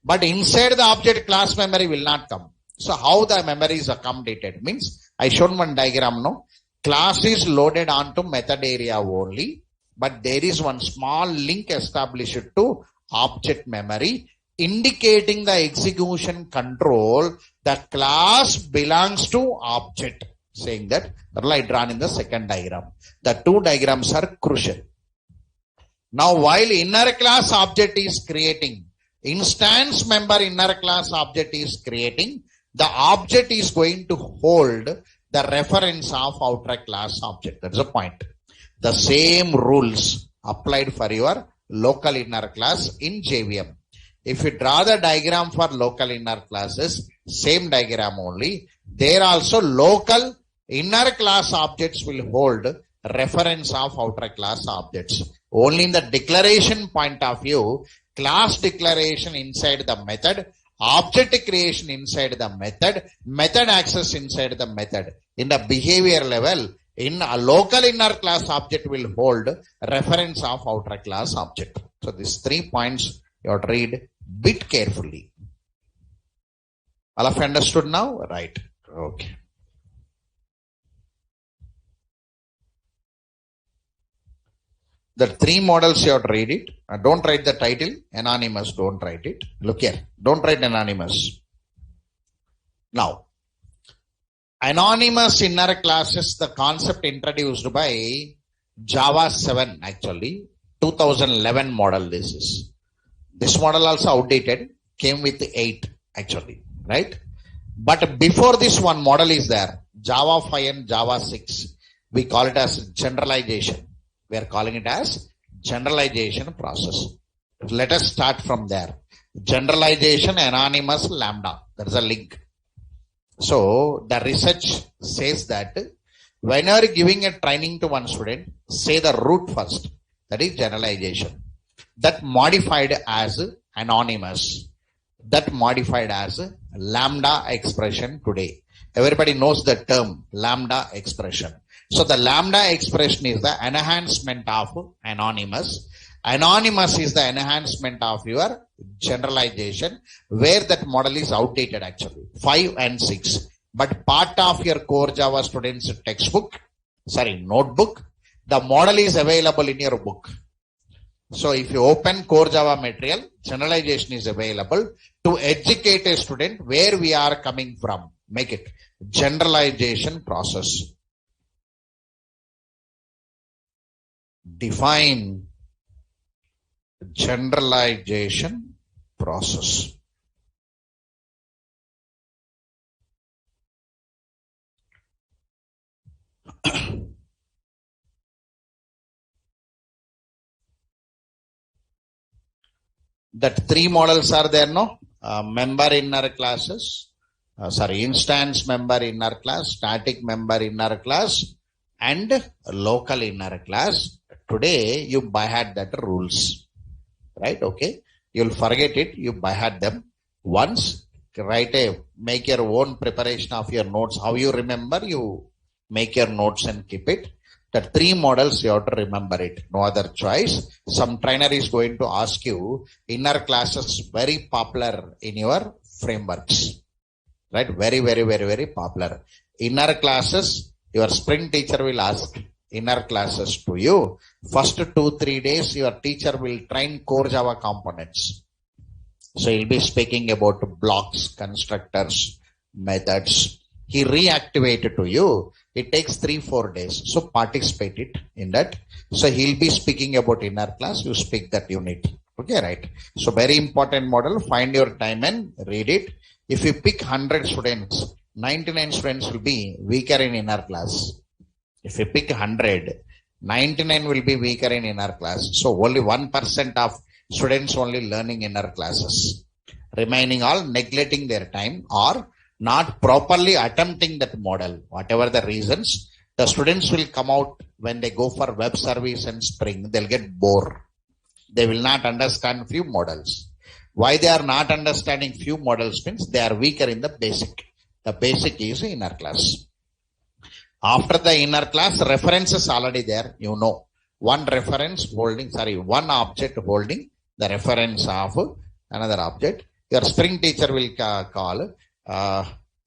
A: But inside the object, class memory will not come. So how the memory is accommodated means, I shown one diagram, no? Class is loaded onto method area only, but there is one small link established to object memory, indicating the execution control. The class belongs to object, saying that I drawn in the second diagram. The two diagrams are crucial. Now, while inner class object is creating, instance member inner class object is creating, the object is going to hold the reference of outer class object. That's the point. The same rules applied for your local inner class in JVM. If you draw the diagram for local inner classes, same diagram only, there also local inner class objects will hold reference of outer class objects. Only in the declaration point of view, class declaration inside the method, object creation inside the method, method access inside the method. In the behavior level, in a local inner class object will hold reference of outer class object. So these 3 points you have to read bit carefully. All of you understood now? Right. Okay. The 3 models you have to read it. Don't write the title. Anonymous, don't write it. Look here. Don't write anonymous. Now, anonymous inner classes, the concept introduced by Java 7 actually. 2011 model this is. This model also outdated. Came with 8 actually. Right? But before this one model is there. Java 5 and Java 6. We call it as generalization. We are calling it as generalization process. Let us start from there. Generalization, anonymous, lambda. There is a link. So the research says that when you are giving a training to one student, say the root first. That is generalization. That modified as anonymous. That modified as lambda expression today. Everybody knows the term lambda expression. So the lambda expression is the enhancement of anonymous. Anonymous is the enhancement of your generalization, where that model is outdated actually. 5 and 6. But part of your core Java students textbook, notebook, the model is available in your book. So if you open core Java material, generalization is available to educate a student where we are coming from. Make it generalization process. Define generalization process. That 3 models are there, no? Member inner classes, instance member inner class, static member inner class, and local inner class. Today, you by heart that rules, right? Okay. You'll forget it. You by heart them. Once, make your own preparation of your notes. How you remember, you make your notes and keep it. The 3 models, you have to remember it. No other choice. Some trainer is going to ask you, inner classes very popular in your frameworks, right? Very, very, very, very popular. Inner classes, your spring teacher will ask inner classes to you. First 2-3 days, your teacher will train core Java components. So he'll be speaking about blocks, constructors, methods. He reactivated to you. It takes 3-4 days. So participate it in that. So he'll be speaking about inner class. You speak that unit. Okay, right. So very important model. Find your time and read it. If you pick 100 students, 99 students will be weaker in inner class. If you pick 100, 99 will be weaker in inner class. So only 1% of students only learning inner classes. Remaining all neglecting their time or not properly attempting that model. Whatever the reasons, the students will come out when they go for web service and Spring, they'll get bored. They will not understand few models. Why they are not understanding few models means they are weaker in the basic. The basic is inner class. After the inner class, references already there, you know. One object holding the reference of another object. Your Spring teacher will call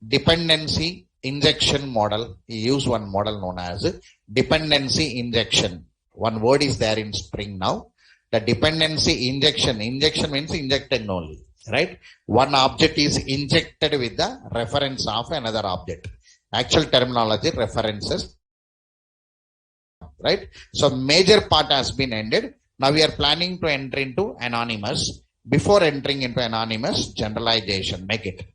A: dependency injection model. You use one model known as dependency injection. One word is there in Spring now. The dependency injection. Injection means injecting only, right? One object is injected with the reference of another object. Actual terminology, references, right? So major part has been ended. Now we are planning to enter into anonymous. Before entering into anonymous, generalization, make it.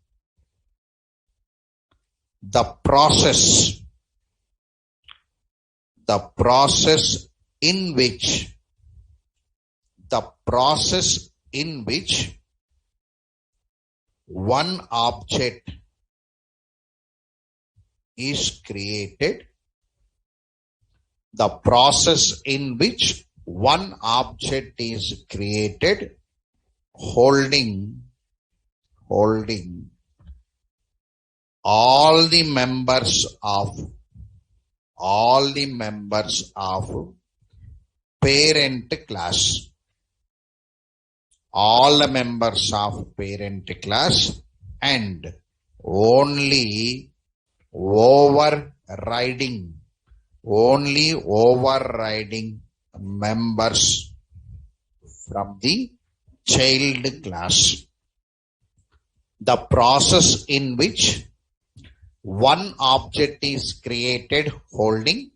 A: The process in which one object is created, the process in which one object is created holding all the members of parent class, all the members of parent class, and only overriding members from the child class. The process in which one object is created holding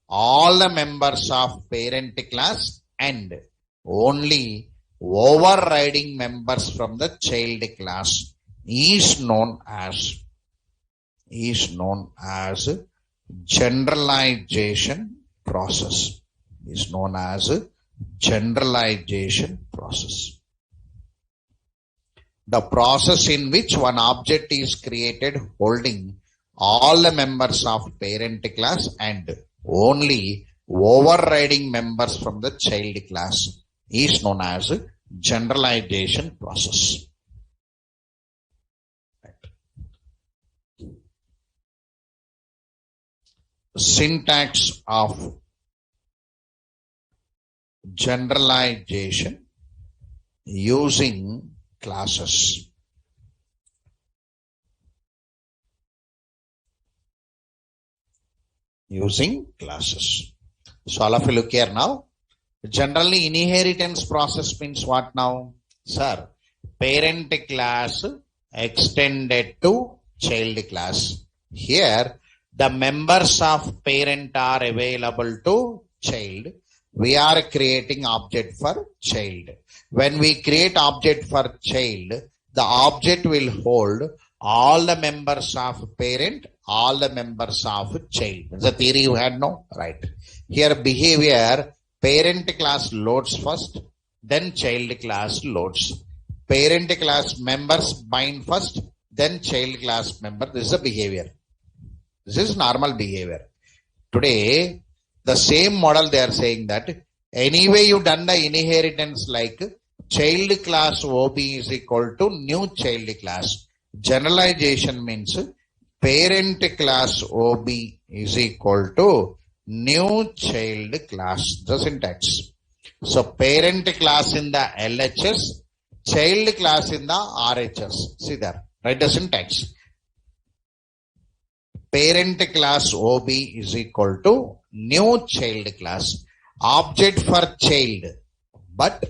A: all the members of parent class and only overriding members from the child class is known as generalization process. Is known as generalization process. The process in which one object is created holding all the members of parent class and only overriding members from the child class is known as generalization process. Syntax of generalization using classes. So all of you look here now. Generally inheritance process means what now? Sir, parent class extended to child class. Here the members of parent are available to child. We are creating object for child. When we create object for child, the object will hold all the members of parent, all the members of child. The theory you had, no? Right. Here behavior, parent class loads first, then child class loads. Parent class members bind first, then child class member. This is a behavior. This is normal behavior. Today, the same model they are saying that anyway you done the inheritance like child class OB is equal to new child class. Generalization means parent class OB is equal to new child class. The syntax. So parent class in the LHS, child class in the RHS. See there, right? The syntax. Parent class OB is equal to new child class. Object for child, but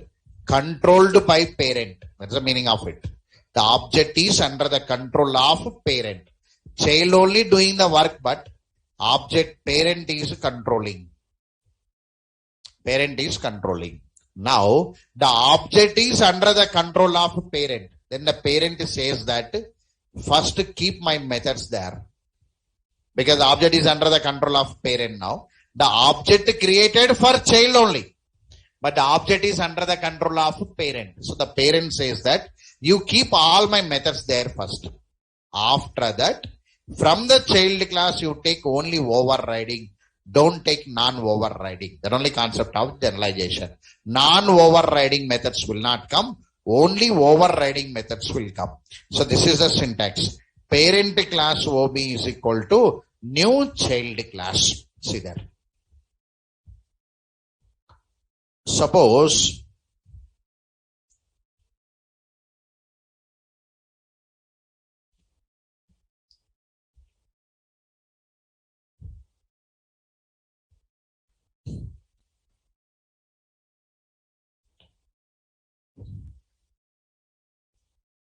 A: controlled by parent. That's the meaning of it. The object is under the control of parent. Child only doing the work, but object parent is controlling. Parent is controlling. Now, the object is under the control of parent. Then the parent says that first keep my methods there. Because the object is under the control of parent now. The object created for child only. But the object is under the control of parent. So the parent says that you keep all my methods there first. After that, from the child class, you take only overriding. Don't take non-overriding. The only concept of generalization. Non-overriding methods will not come. Only overriding methods will come. So this is the syntax. Parent class OB is equal to new child class. See that. Suppose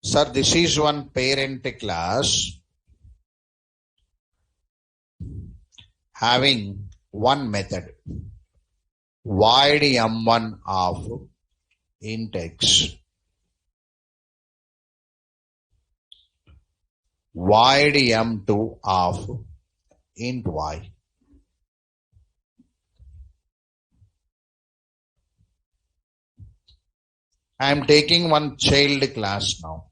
A: sir, this is one parent class having one method. Void M1 of int x. Void M2 of int y. I am taking one child class now.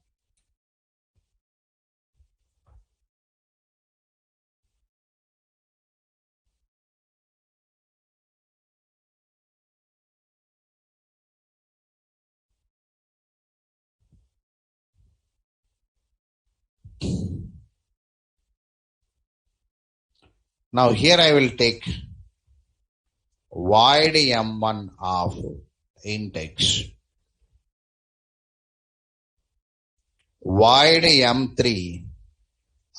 A: Now here I will take void M1 of int x. Void M3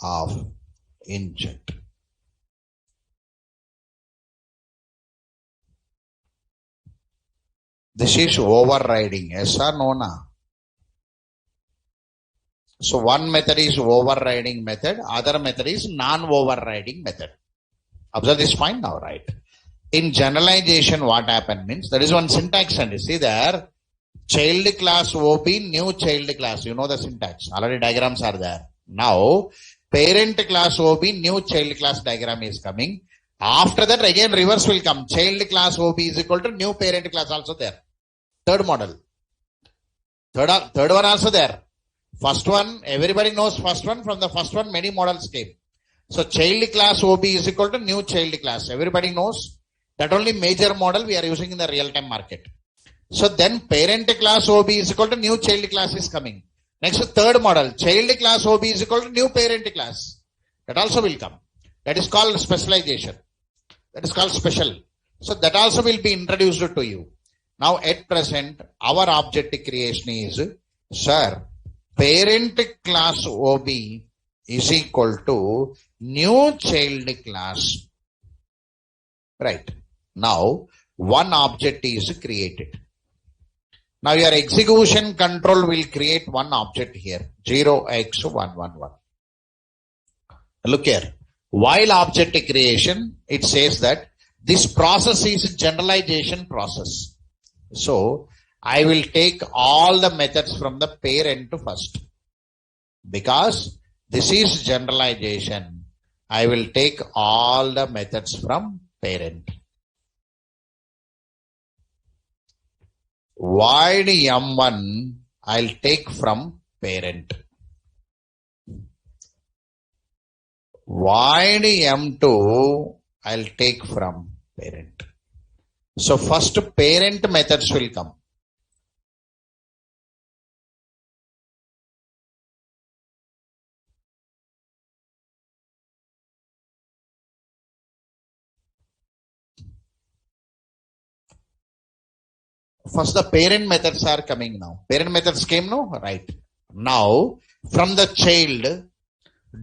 A: of int z. This is overriding, yes or no? Na? So one method is overriding method, other method is non-overriding method. Observe this point now, right? In generalization, what happened means, there is one syntax and you see there, child class OB, new child class. You know the syntax. Already diagrams are there. Now, parent class OB, new child class diagram is coming. After that, again, reverse will come. Child class OB is equal to new parent class also there. Third model. Third one also there. First one, everybody knows first one. From the first one, many models came. So, child class OB is equal to new child class. Everybody knows that only major model we are using in the real-time market. So then parent class OB is equal to new child class is coming. Next, third model, child class OB is equal to new parent class. That also will come. That is called specialization. That is called special. So that also will be introduced to you. Now at present, our object creation is, sir, parent class OB is equal to new child class. Right. Now, one object is created. Now your execution control will create one object here, 0x111. Look here. While object creation, it says that this process is generalization process. So, I will take all the methods from the parent first. Because this is generalization, I will take all the methods from parent. Void M1 I'll take from parent. Void M2 I'll take from parent. So first parent methods will come. First the parent methods are coming now. Parent methods came now? Right. Now from the child,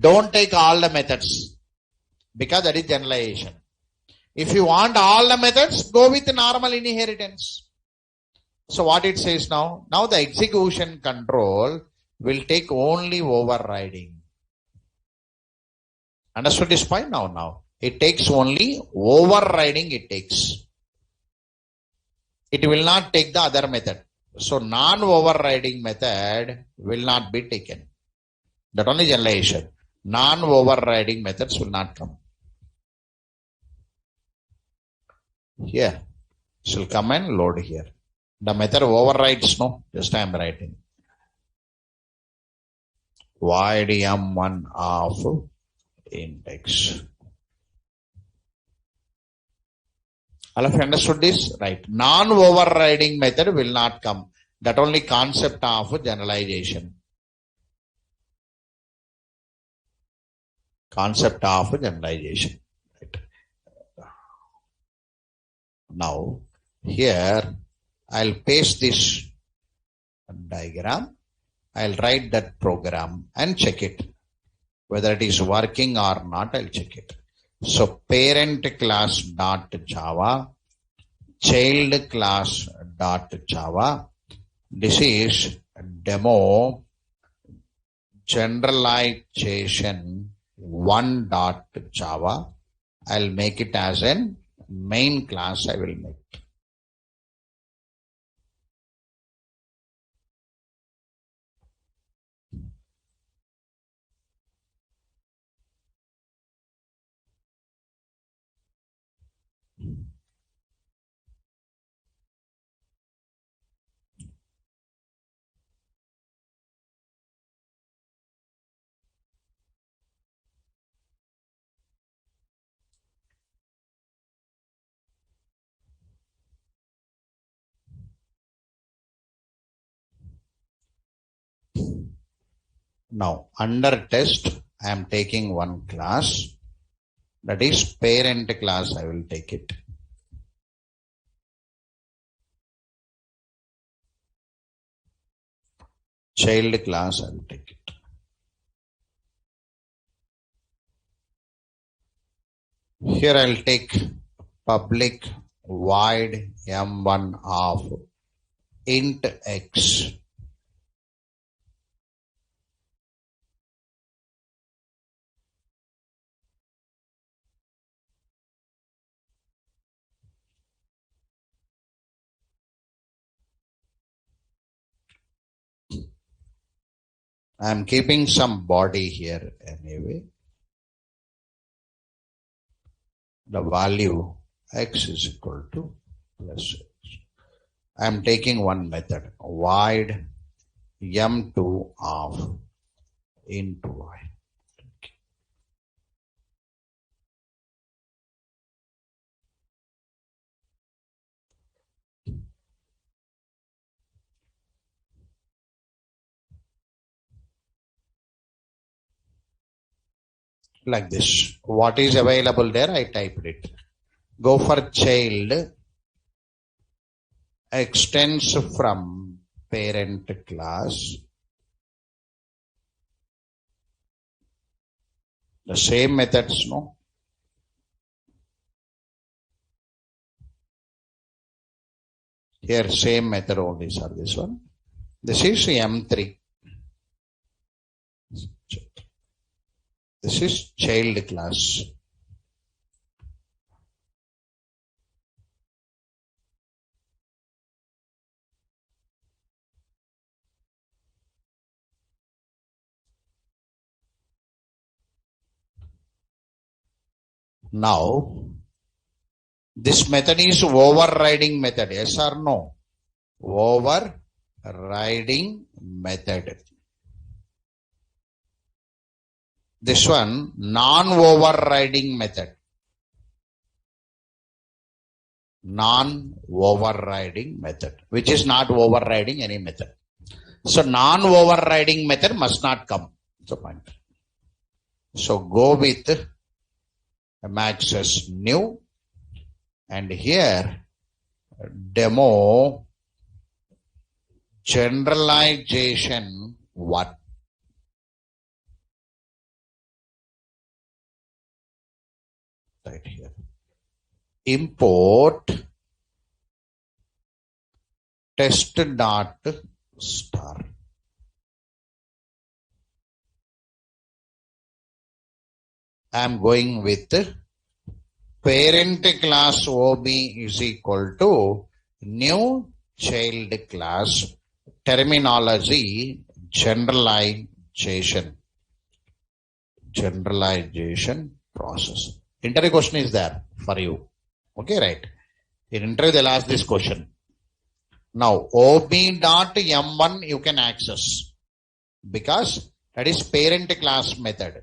A: don't take all the methods because that is generalization. If you want all the methods, go with normal inheritance. So what it says now? Now the execution control will take only overriding. Understood this point now? Now it takes only overriding. It takes. It will not take the other method. So non-overriding method will not be taken. That only generalization. Non-overriding methods will not come. Here. This will come and load here. The method overrides, no? Just I am writing. Void M1 of index. All of you understood this? Right. Non-overriding method will not come. That only concept of generalization. Concept of generalization. Right. Now, here, I'll paste this diagram. I'll write that program and check it. Whether it is working or not, I'll check it. So parent class dot Java, child class dot Java. This is demo generalization 1 dot Java. I'll make it as an main class. I will make it. Now, under test, I am taking one class. That is parent class. I will take it. Child class, I will take it. Here I will take public void M1 of int x. I am keeping some body here anyway. The value x is equal to plus x. I am taking one method, void M2 of int y. Like this. What is available there? I typed it. Go for child extends from parent class. The same methods, no? Here same method only, sir. This one. This is M3. This is child class. Now, this method is overriding method. Yes or no? Overriding method. This one, non-overriding method. Non-overriding method, which is not overriding any method. So non-overriding method must not come. That's the point. So go with Max's new, and here demo generalization 1. Right here. Import test dot star. I am going with parent class OB is equal to new child class, terminology generalization process. Interview question is there for you. Okay, right. In interview they'll ask this question. Now OB dot M1 you can access because that is parent class method.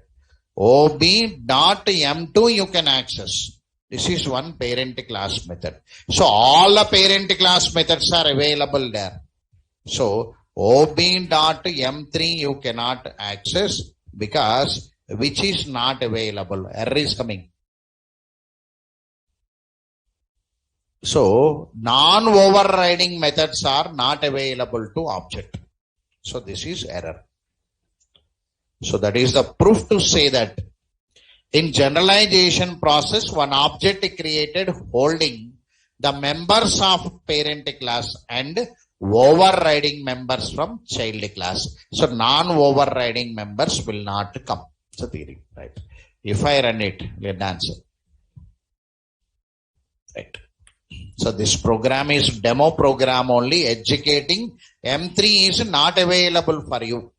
A: OB dot M2 you can access. This is one parent class method. So all the parent class methods are available there. So OB dot M3 you cannot access because which is not available. Error is coming. So non-overriding methods are not available to object. So this is error. So that is the proof to say that in generalization process, one object created holding the members of parent class and overriding members from child class. So non-overriding members will not come. It's a theory, right? If I run it, let answer. Right. So this program is demo program only, educating. M3 is not available for you.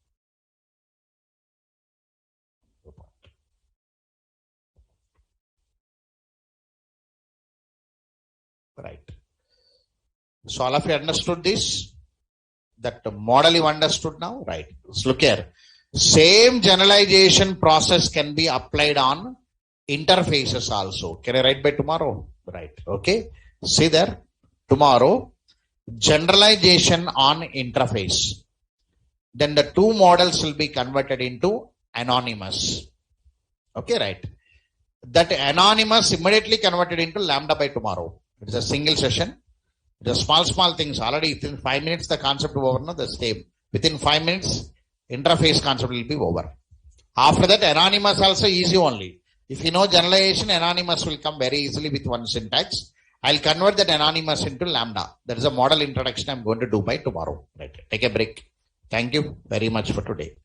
A: Right. So all of you understood this? That model you understood now? Right. Let's look here. Same generalization process can be applied on interfaces also. Can I write by tomorrow? Right. Okay. See there. Tomorrow, generalization on interface. Then the two models will be converted into anonymous. Okay, right. That anonymous immediately converted into lambda by tomorrow. It is a single session. The small things already within 5 minutes the concept will over, no, the same. Within 5 minutes, interface concept will be over. After that, anonymous also easy only. If you know generalization, anonymous will come very easily with one syntax. I'll convert that anonymous into lambda. That is a model introduction I'm going to do by tomorrow. Right. Take a break. Thank you very much for today.